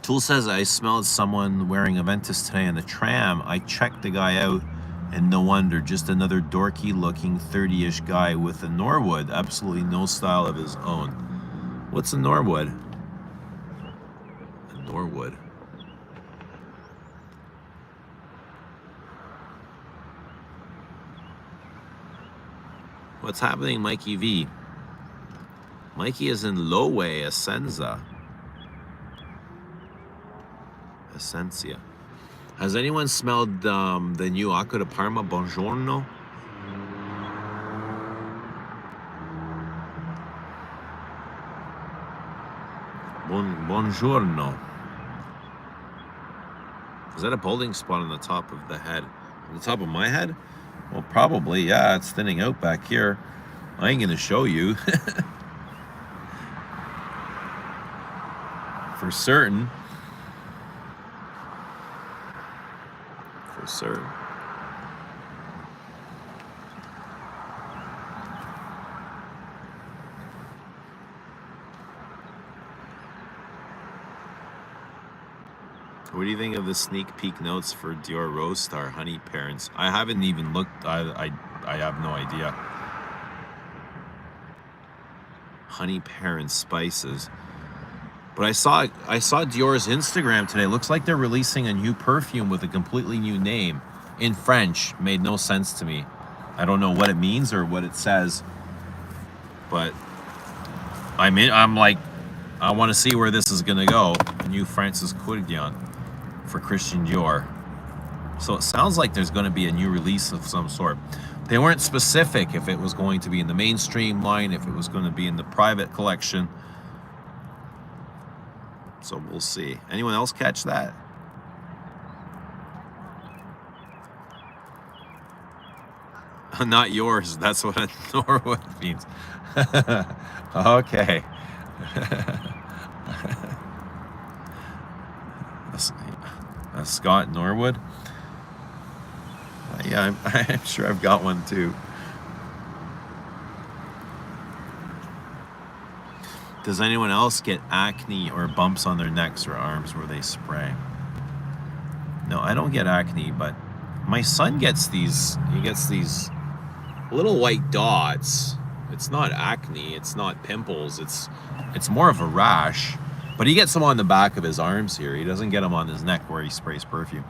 Tool says, I smelled someone wearing a Ventus today in the tram. I checked the guy out, and no wonder, just another dorky looking 30-ish guy with a Norwood. Absolutely no style of his own. What's a Norwood? A Norwood. What's happening, Mikey V? Mikey is in Lowe, Essenza. Essentia. Has anyone smelled the new Acqua di Parma Buongiorno? Buongiorno. Is that a balding spot on the top of the head? On the top of my head? Well, probably, yeah. It's thinning out back here. I ain't gonna show you. For certain. For certain. What do you think of the sneak peek notes for Dior Rose Star Honey Parents? I haven't even looked. I have no idea. Honey Parents spices. But I saw Dior's Instagram today. Looks like they're releasing a new perfume with a completely new name in French. Made no sense to me. I don't know what it means or what it says. But I'm like, I want to see where this is gonna go. New Francis Courdion for Christian Dior. So it sounds like there's going to be a new release of some sort. They weren't specific if it was going to be in the mainstream line, if it was going to be in the private collection. So we'll see. Anyone else catch that? Not yours. That's what a Norwood means. Okay. Scott Norwood. Yeah, I'm sure I've got one too. Does anyone else get acne or bumps on their necks or arms where they spray? No, I don't get acne, but my son gets these. He gets these little white dots. It's not acne. It's not pimples. It's more of a rash. But he gets them on the back of his arms here. He doesn't get them on his neck where he sprays perfume.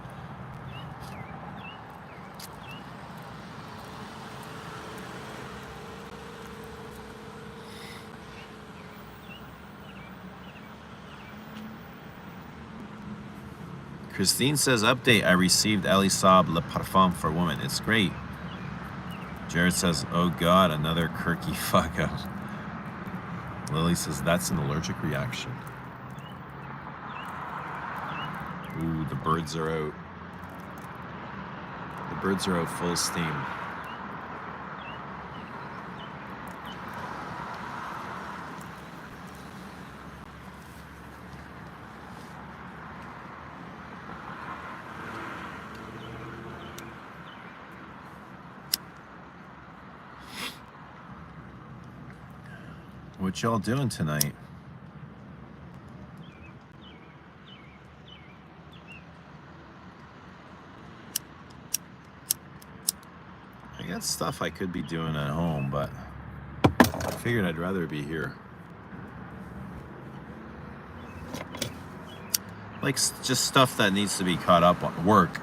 Christine says, update, I received Elisab Le Parfum for women. It's great. Jared says, oh God, another quirky fuck out. Lily says, that's an allergic reaction. Ooh, the birds are out. The birds are out full steam. What y'all doing tonight? I got stuff I could be doing at home, but I figured I'd rather be here. Like just stuff that needs to be caught up on. Work,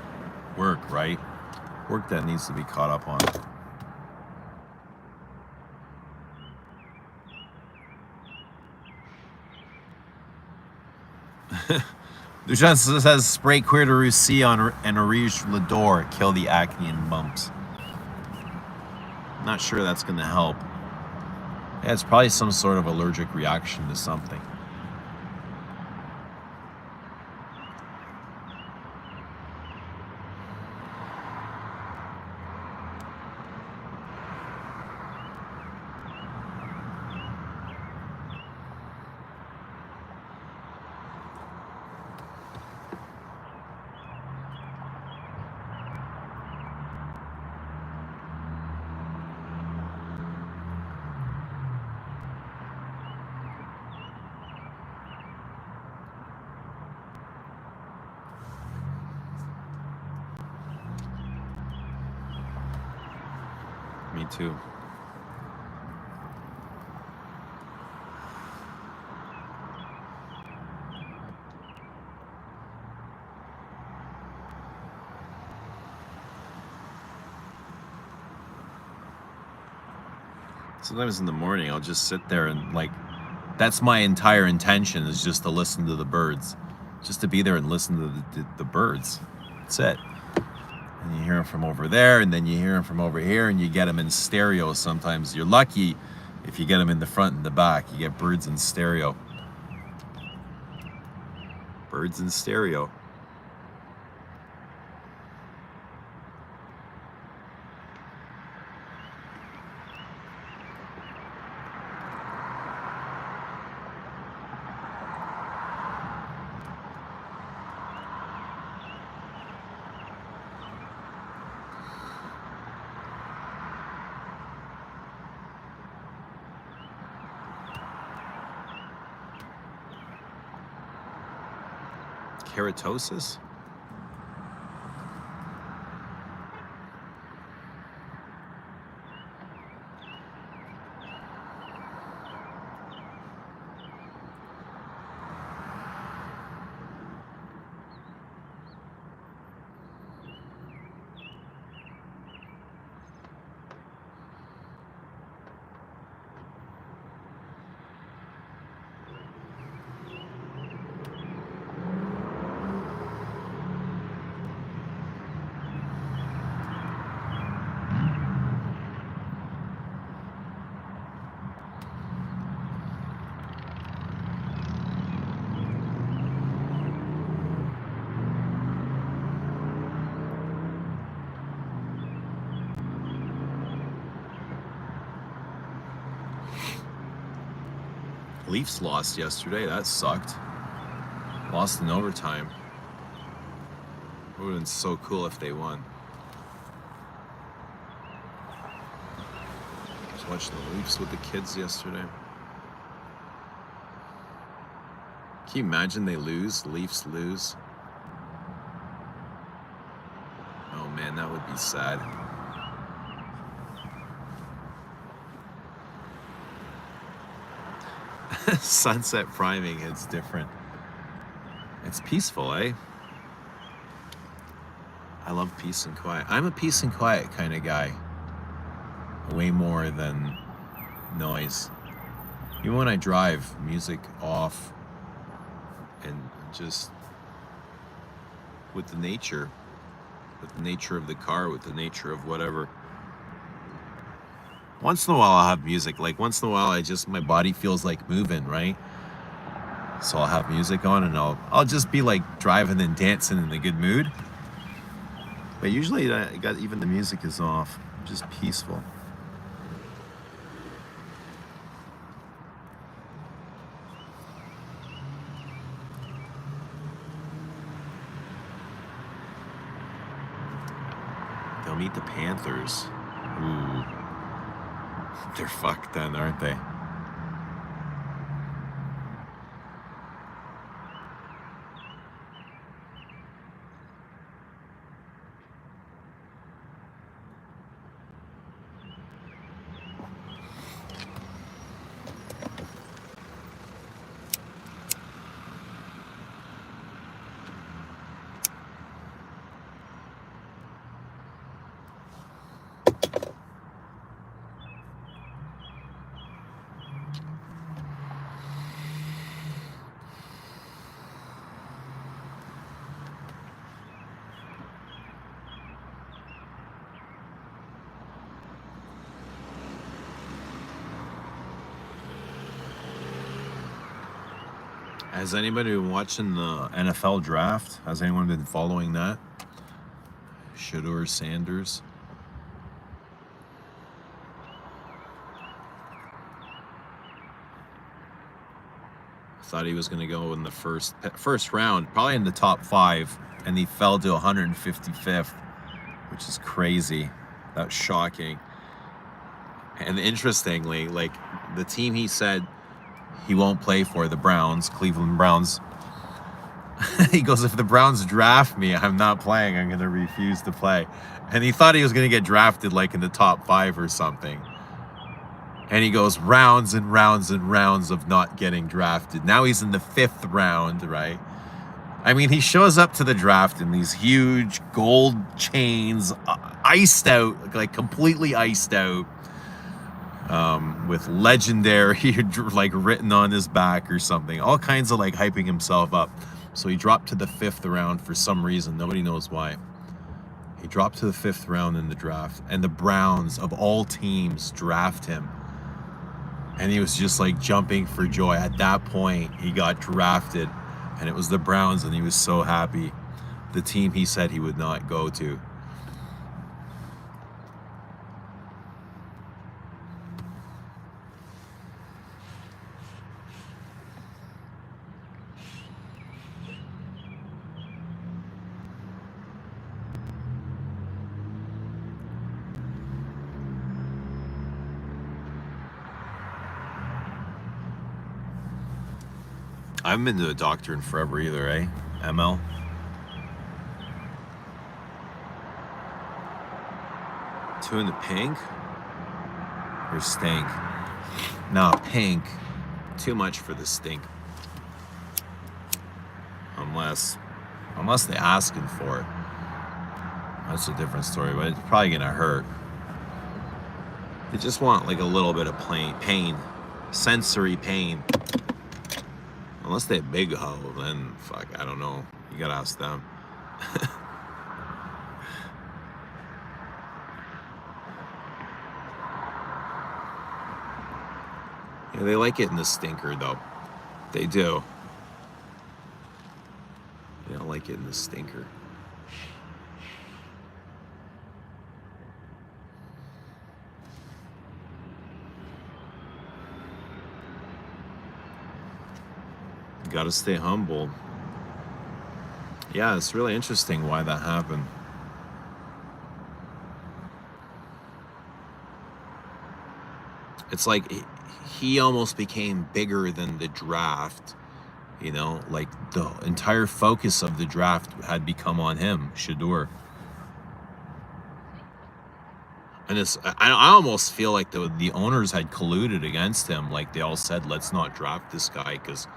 right? Work that needs to be caught up on. Duchan says spray Cuir de Russie on and Rouge L'Adore, kill the acne and bumps. Not sure that's gonna help. Yeah, it's probably some sort of allergic reaction to something. Me too. Sometimes in the morning I'll just sit there and like, that's my entire intention, is just to listen to the birds. Just to be there and listen to the birds. That's it. And you hear them from over there, and then you hear them from over here, and you get them in stereo sometimes. You're lucky if you get them in the front and the back. You get birds in stereo. Birds in stereo. Keratosis? Leafs lost yesterday. That sucked. Lost in overtime. It would have been so cool if they won. Just watching the Leafs with the kids yesterday. Can you imagine they lose? Leafs lose. Oh man, that would be sad. Sunset priming, it's different. It's peaceful, eh? I love peace and quiet. I'm a peace and quiet kind of guy. Way more than noise. Even when I drive, music off and just with the nature of the car, with the nature of whatever. Once in a while I'll have music. Like once in a while my body feels like moving, right? So I'll have music on and I'll just be like driving and dancing in a good mood. But usually even the music is off. Just peaceful. They'll meet the Panthers. Ooh. They're fucked then, aren't they? Has anybody been watching the NFL draft? Has anyone been following that? Shedeur Sanders. Thought he was going to go in the first round, probably in the top 5, and he fell to 155th, which is crazy. That's shocking. And interestingly, like the team he said he won't play for, the Browns, Cleveland Browns. He goes, if the Browns draft me, I'm not playing. I'm going to refuse to play. And he thought he was going to get drafted like in the top 5 or something. And he goes rounds and rounds and rounds of not getting drafted. Now he's in the 5th round, right? I mean, he shows up to the draft in these huge gold chains, iced out, like completely iced out. With legendary like written on his back or something, all kinds of like hyping himself up. So he dropped to the 5th round for some reason, nobody knows why. He dropped to the 5th round in the draft, and the Browns of all teams draft him, and he was just like jumping for joy. At that point he got drafted, and it was the Browns, and he was so happy. The team he said he would not go to. I haven't been to a doctor in forever either, eh? ML? Two in the pink? Or stink? Nah, pink. Too much for the stink. Unless they're asking for it. That's a different story, but it's probably gonna hurt. They just want like a little bit of pain. Sensory pain. Unless they're big hoe, then fuck, I don't know. You gotta ask them. Yeah, they like it in the stinker though. They do. They don't like it in the stinker. Got to stay humble. Yeah, it's really interesting why that happened. It's like he almost became bigger than the draft, you know, like the entire focus of the draft had become on him, Shedeur. And I almost feel like the owners had colluded against him. Like they all said, let's not draft this guy because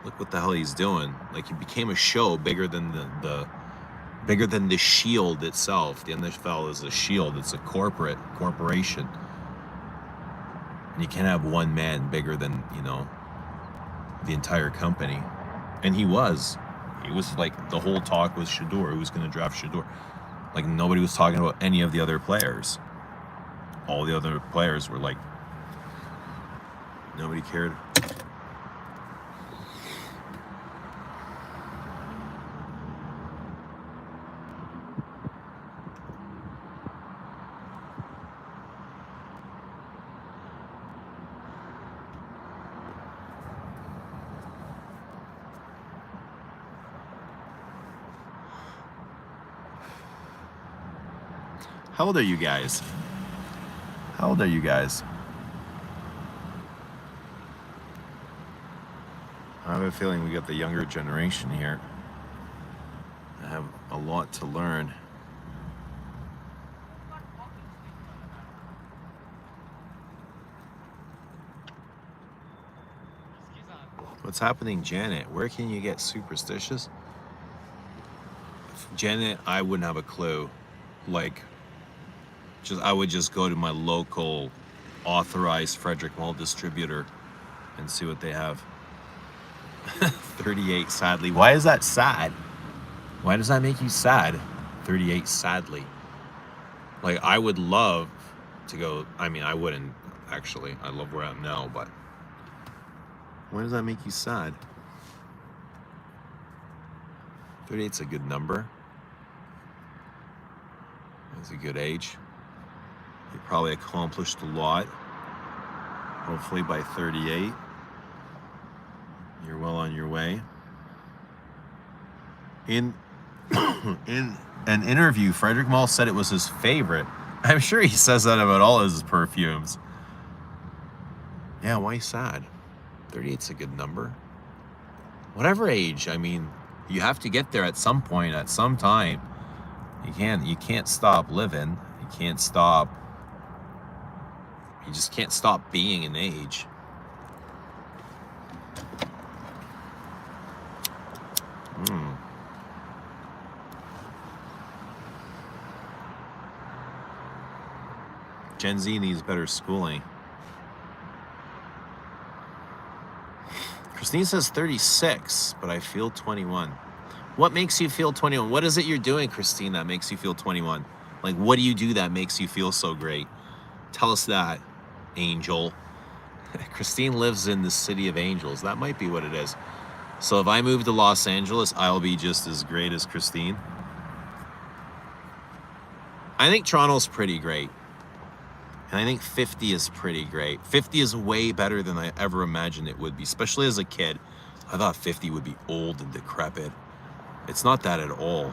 look what the hell he's doing. Like he became a show bigger than the shield itself. The NFL is a shield. It's a corporation. And you can't have one man bigger than, you know, the entire company. And he was It was like the whole talk was Shador. Who's going to draft Shador? Like nobody was talking about any of the other players. All the other players were like, nobody cared. How old are you guys? How old are you guys? I have a feeling we got the younger generation here. I have a lot to learn. What's happening, Janet? Where can you get Superstitious? Janet, I wouldn't have a clue. Like, I would just go to my local authorized Frederic Malle distributor and see what they have. 38, sadly. Why is that sad? Why does that make you sad? 38, sadly. Like, I would love to go. I mean, I wouldn't, actually. I love where I am now, but why does that make you sad? 38's a good number. It's a good age. You probably accomplished a lot. Hopefully by 38, you're well on your way. In an interview, Frederic Malle said it was his favorite. I'm sure he says that about all his perfumes. Yeah, why sad? 38's a good number. Whatever age, I mean, you have to get there at some point, at some time. You can't stop living. You can't stop. You just can't stop being an age. Gen Z needs better schooling. Christine says 36, but I feel 21. What makes you feel 21? What is it you're doing, Christine, that makes you feel 21? Like, what do you do that makes you feel so great? Tell us that, angel. Christine lives in the city of angels. That might be what it is. So if I move to Los Angeles, I'll be just as great as Christine. I think Toronto's pretty great. And I think 50 is pretty great. 50 is way better than I ever imagined it would be, especially as a kid. I thought 50 would be old and decrepit. It's not that at all.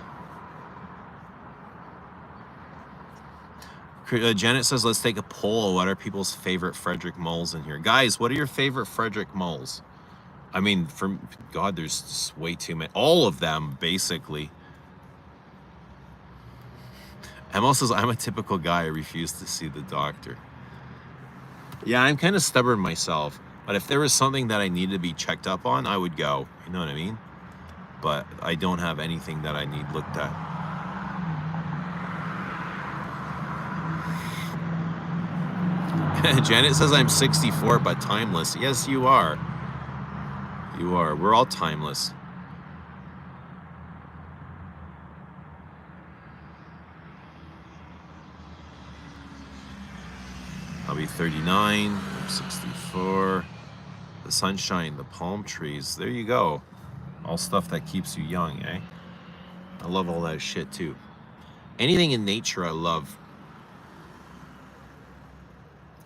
Janet says, let's take a poll. What are people's favorite Frederic Malles in here? Guys, what are your favorite Frederic Malles? I mean, for God, there's just way too many. All of them, basically. Emma says, I'm a typical guy. I refuse to see the doctor. Yeah, I'm kind of stubborn myself. But if there was something that I needed to be checked up on, I would go. You know what I mean? But I don't have anything that I need looked at. Janet says I'm 64 but timeless. Yes, you are. You are. We're all timeless. I'll be 39. I'm 64. The sunshine, the palm trees. There you go. All stuff that keeps you young, eh? I love all that shit too. Anything in nature I love.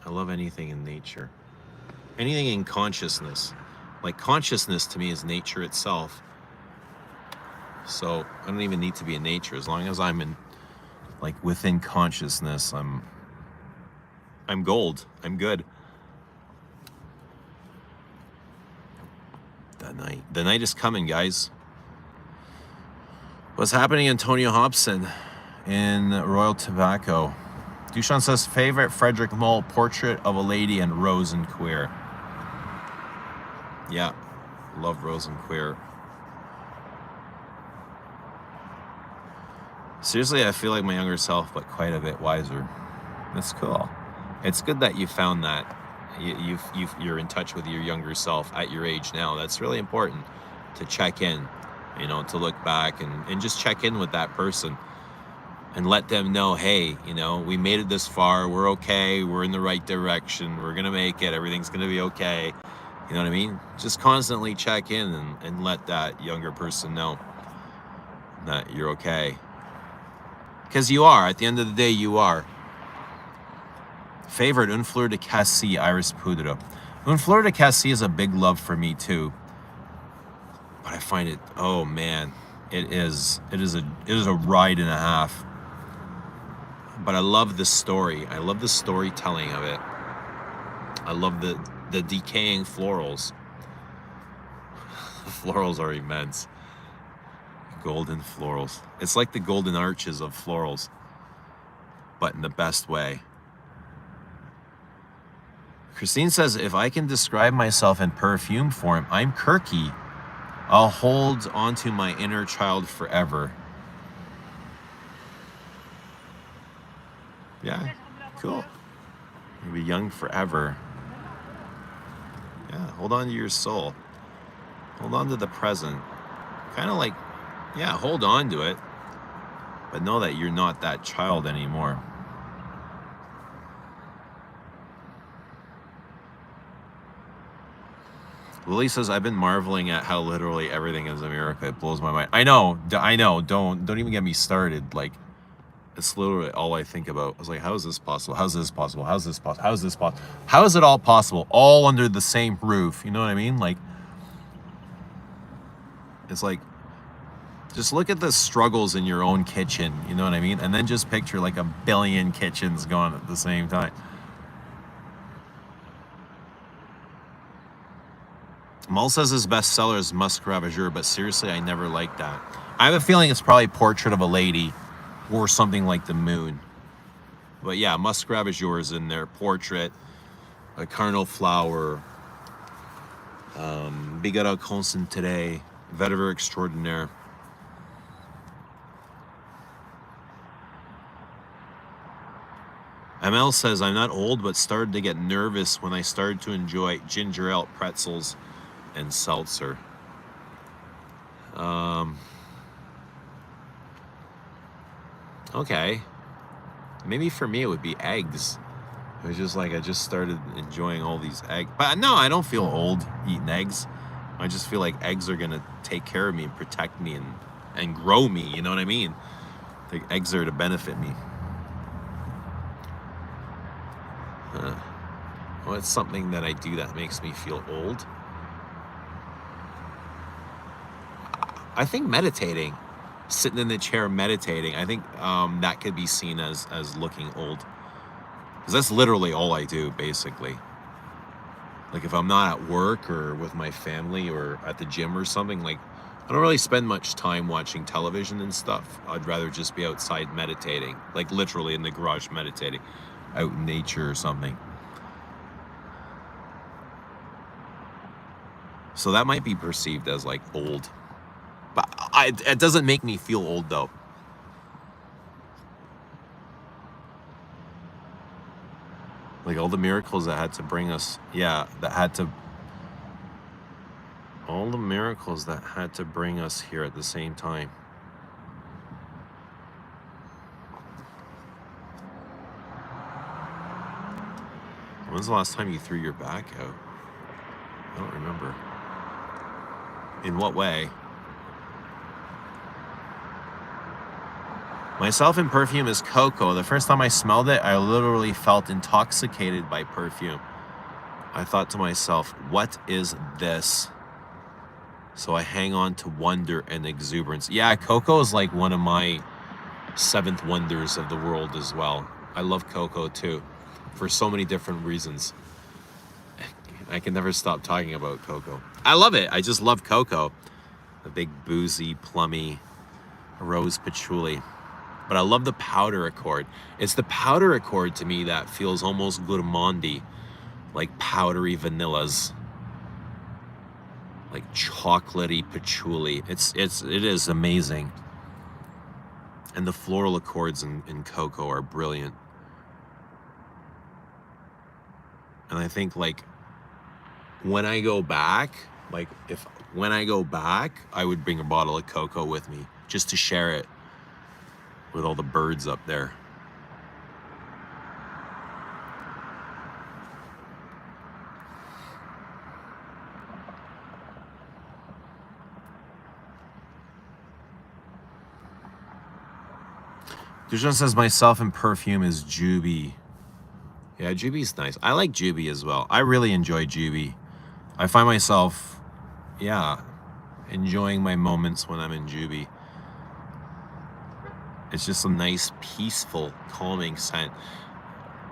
I love anything in nature. Anything in consciousness. Like, consciousness to me is nature itself. So I don't even need to be in nature. As long as I'm in, like, within consciousness, I'm gold. I'm good. The night is coming, guys. What's happening, Antonio Hobson in Royal Tobacco? Dushan says, favorite Frederic Malle, Portrait of a Lady and Rose and Queer. Yeah, love Rose and Queer. Seriously, I feel like my younger self, but quite a bit wiser. That's cool. It's good that you found that. You're in touch with your younger self at your age now. That's really important to check in. you know, to look back and just check in with that person and let them know, hey, you know, we made it this far. We're okay. We're in the right direction. We're going to make it. Everything's going to be okay. You know what I mean? Just constantly check in and let that younger person know that you're okay. Because you are. At the end of the day, you are. Favorite, une fleur de cassis, Iris Poudre. Une fleur de cassis is a big love for me too. But I find it, oh man, it is a ride and a half. But I love the story. I love the storytelling of it. I love the decaying florals. The florals are immense. Golden florals. It's like the golden arches of florals, but in the best way. Christine says, if I can describe myself in perfume form, I'm Kirky. I'll hold onto my inner child forever. Yeah, cool. You'll be young forever. Yeah, hold on to your soul. Hold on to the present. Kind of like, yeah, hold on to it. But know that you're not that child anymore. Lily says, I've been marveling at how literally everything is a miracle. It blows my mind. I know. Don't even get me started. Like, it's literally all I think about. I was like, how is this possible? How's this possible? How's this possible? How's this possible? How is it all possible? All under the same roof. You know what I mean? Like, it's like, just look at the struggles in your own kitchen. You know what I mean? And then just picture like a billion kitchens going at the same time. Mull says his bestseller is Musk Ravageur, but seriously, I never liked that. I have a feeling it's probably Portrait of a Lady or something like The Moon. But yeah, Musk Ravageur is in there. Portrait, a Carnal Flower, Bigarreau Concentré, Vetiver Extraordinaire. ML says, I'm not old, but started to get nervous when I started to enjoy ginger ale, pretzels, and seltzer. Okay. Maybe for me it would be eggs. It was just like I just started enjoying all these eggs. But no, I don't feel old eating eggs. I just feel like eggs are going to take care of me and protect me and grow me. You know what I mean? Like eggs are to benefit me. Well, it's something that I do that makes me feel old. I think meditating, sitting in the chair meditating, I think that could be seen as looking old. Because that's literally all I do, basically. Like if I'm not at work or with my family or at the gym or something, like I don't really spend much time watching television and stuff. I'd rather just be outside meditating, like literally in the garage meditating, out in nature or something. So that might be perceived as like old. But it doesn't make me feel old though. Like all the miracles that had to bring us, all the miracles that had to bring us here at the same time. When's the last time you threw your back out? I don't remember. In what way? Myself in perfume is cocoa. The first time I smelled it, I literally felt intoxicated by perfume. I thought to myself, what is this? So I hang on to wonder and exuberance. Yeah, cocoa is like one of my seventh wonders of the world as well. I love cocoa too, for so many different reasons. I can never stop talking about cocoa. I love it. I just love cocoa. The big boozy, plummy, rose patchouli. But I love the powder accord. It's the powder accord to me that feels almost gourmandy, like powdery vanillas, like chocolatey patchouli. It is amazing. And the floral accords in cocoa are brilliant. And I think like when I go back, Like if when I go back, I would bring a bottle of cocoa with me just to share it with all the birds up there. Dujon says myself and perfume is Juby. Yeah, Juby's nice. I like Juby as well. I really enjoy Juby. I find myself, yeah, enjoying my moments when I'm in Juby. It's just a nice, peaceful, calming scent,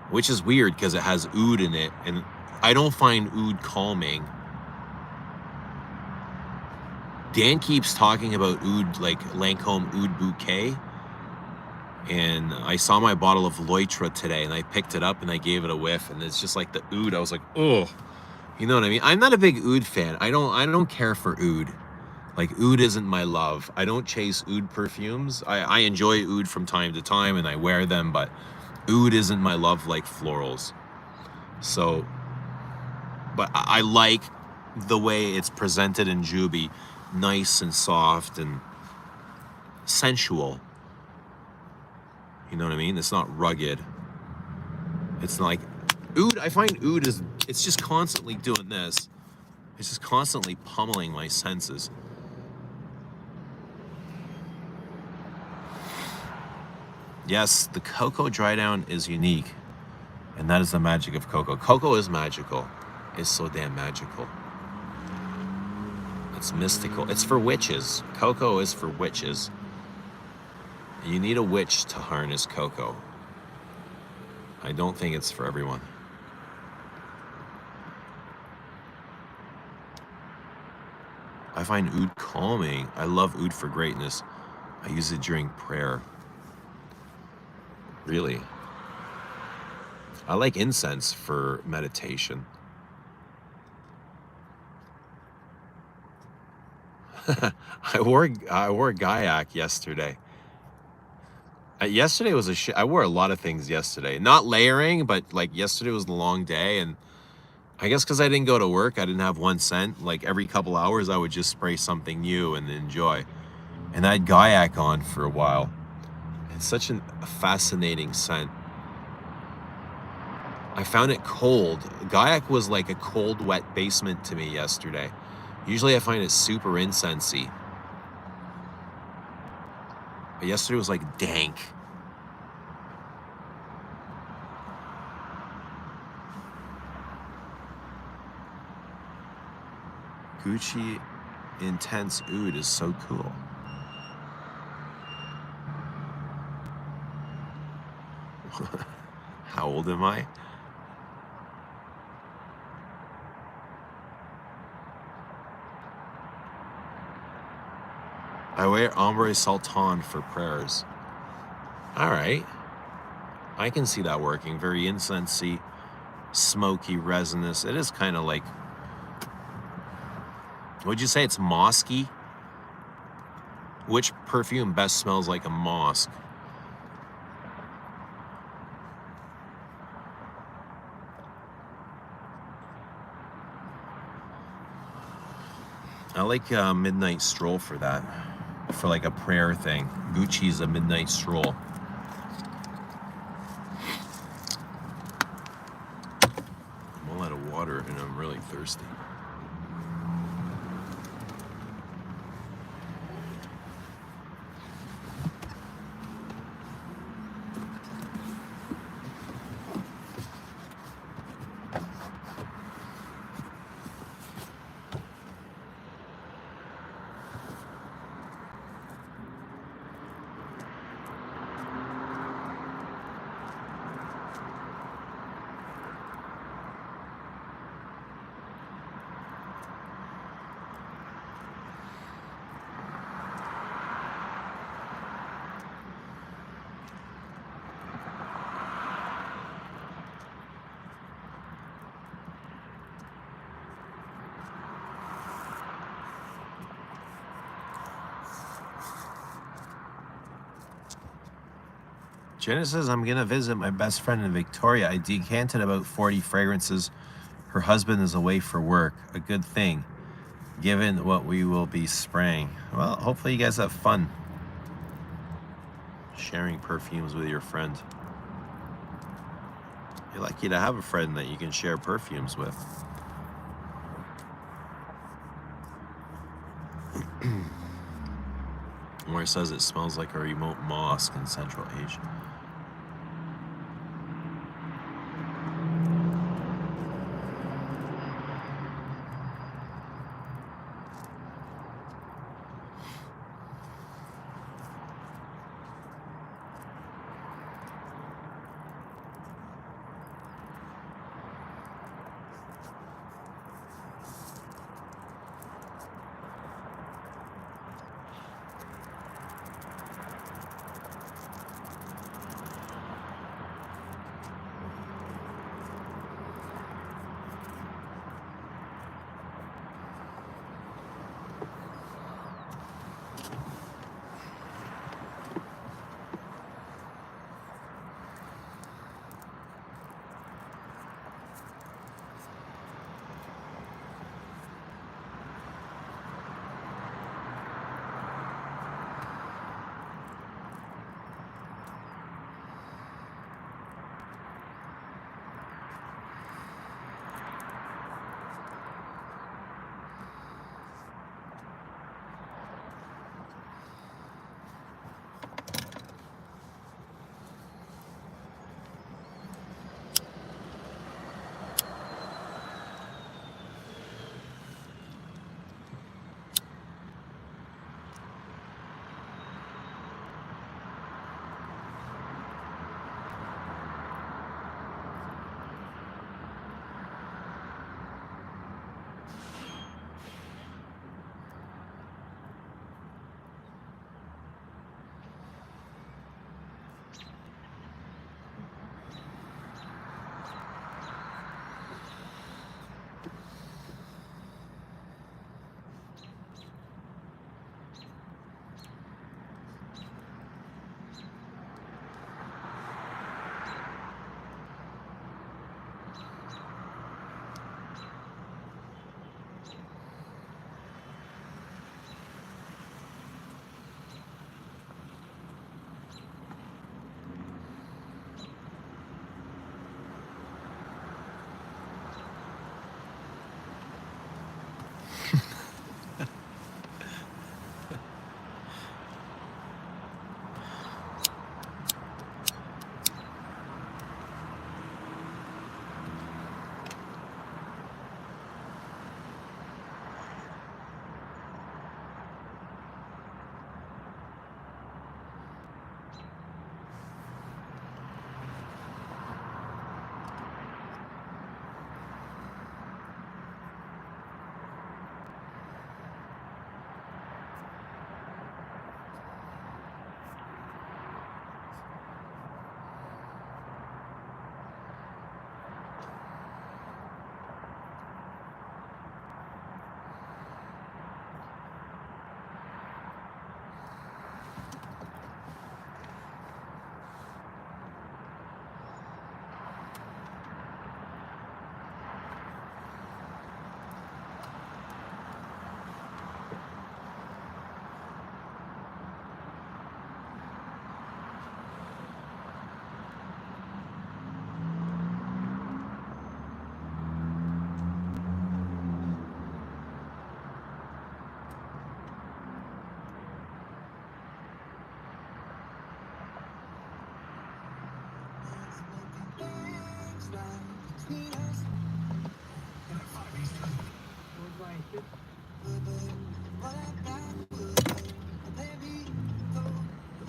which is weird because it has oud in it, and I don't find oud calming. Dan keeps talking about oud, like Lancome Oud Bouquet, and I saw my bottle of Loitra today, and I picked it up and I gave it a whiff, and it's just like the oud. I was like, oh, you know what I mean? I'm not a big oud fan. I don't care for oud. Like, oud isn't my love. I don't chase oud perfumes. I enjoy oud from time to time, and I wear them, but oud isn't my love like florals. So, but I like the way it's presented in Juby, nice and soft and sensual. You know what I mean? It's not rugged. It's not like oud. I find oud is, it's just constantly doing this. It's just constantly pummeling my senses. Yes, the cocoa dry down is unique, and that is the magic of cocoa. Cocoa is magical. It's so damn magical. It's mystical. It's for witches. Cocoa is for witches. You need a witch to harness cocoa. I don't think it's for everyone. I find oud calming. I love oud for greatness. I use it during prayer. Really. I like incense for meditation. I wore Gaiac yesterday. Yesterday was I wore a lot of things yesterday. Not layering, but like yesterday was a long day, and I guess because I didn't go to work, I didn't have one scent. Like every couple hours, I would just spray something new and enjoy. And I had Gaiac on for a while. It's such a fascinating scent. I found it cold. Gaiac was like a cold, wet basement to me yesterday. Usually I find it super incensey. But yesterday was like dank. Gucci Intense Oud is so cool. How old am I? I wear Ombre Sultan for prayers. All right. I can see that working. Very incensey, smoky, resinous. It is kind of like, would you say it's mosky? Which perfume best smells like a mosque? I like Midnight Stroll for that. For like a prayer thing. Gucci's a Midnight Stroll. I'm all out of water and I'm really thirsty. Jenna says, I'm going to visit my best friend in Victoria. I decanted about 40 fragrances. Her husband is away for work. A good thing. given what we will be spraying. Well, hopefully you guys have fun sharing perfumes with your friend. You're lucky to have a friend that you can share perfumes with. Where it says it smells like a remote mosque in Central Asia.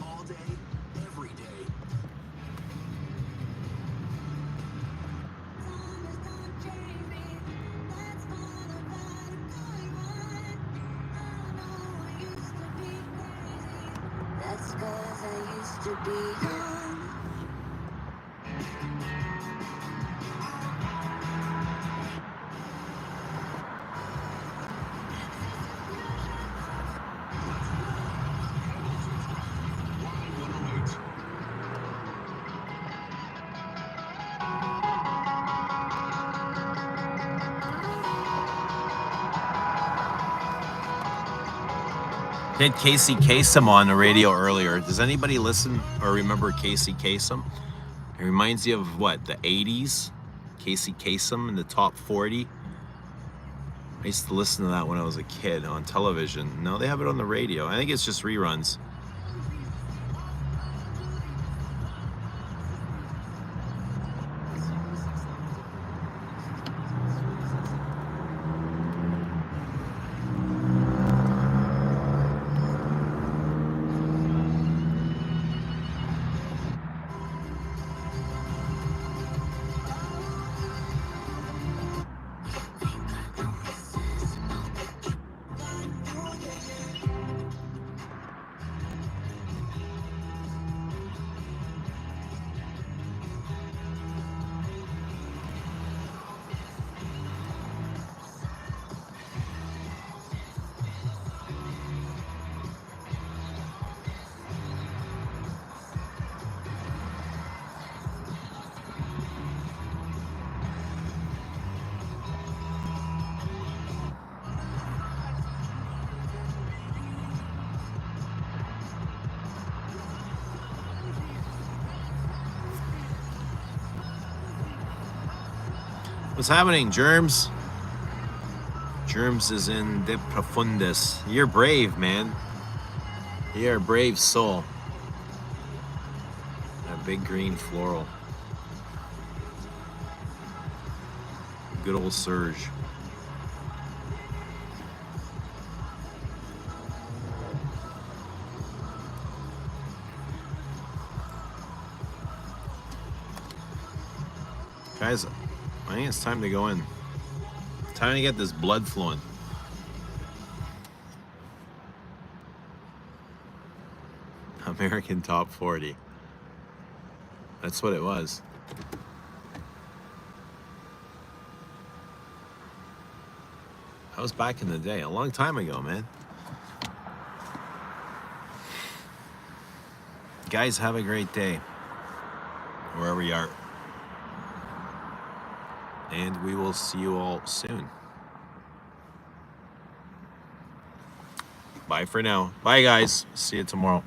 All day, every day. That's 'cause I used to be young. Had Casey Kasem on the radio earlier. Does anybody listen or remember Casey Kasem? It reminds you of what, the 80s? Casey Kasem in the top 40. I used to listen to that when I was a kid on television. Now they have it on the radio. I think it's just reruns. What's happening, Germs? Germs is in De Profundis. You're brave, man. You're a brave soul. A big green floral. Good old Serge. Guys, I think it's time to go in. Time to get this blood flowing. American Top 40. That's what it was. That was back in the day, a long time ago, man. Guys, have a great day, wherever you are. And we will see you all soon. Bye for now. Bye, guys. See you tomorrow.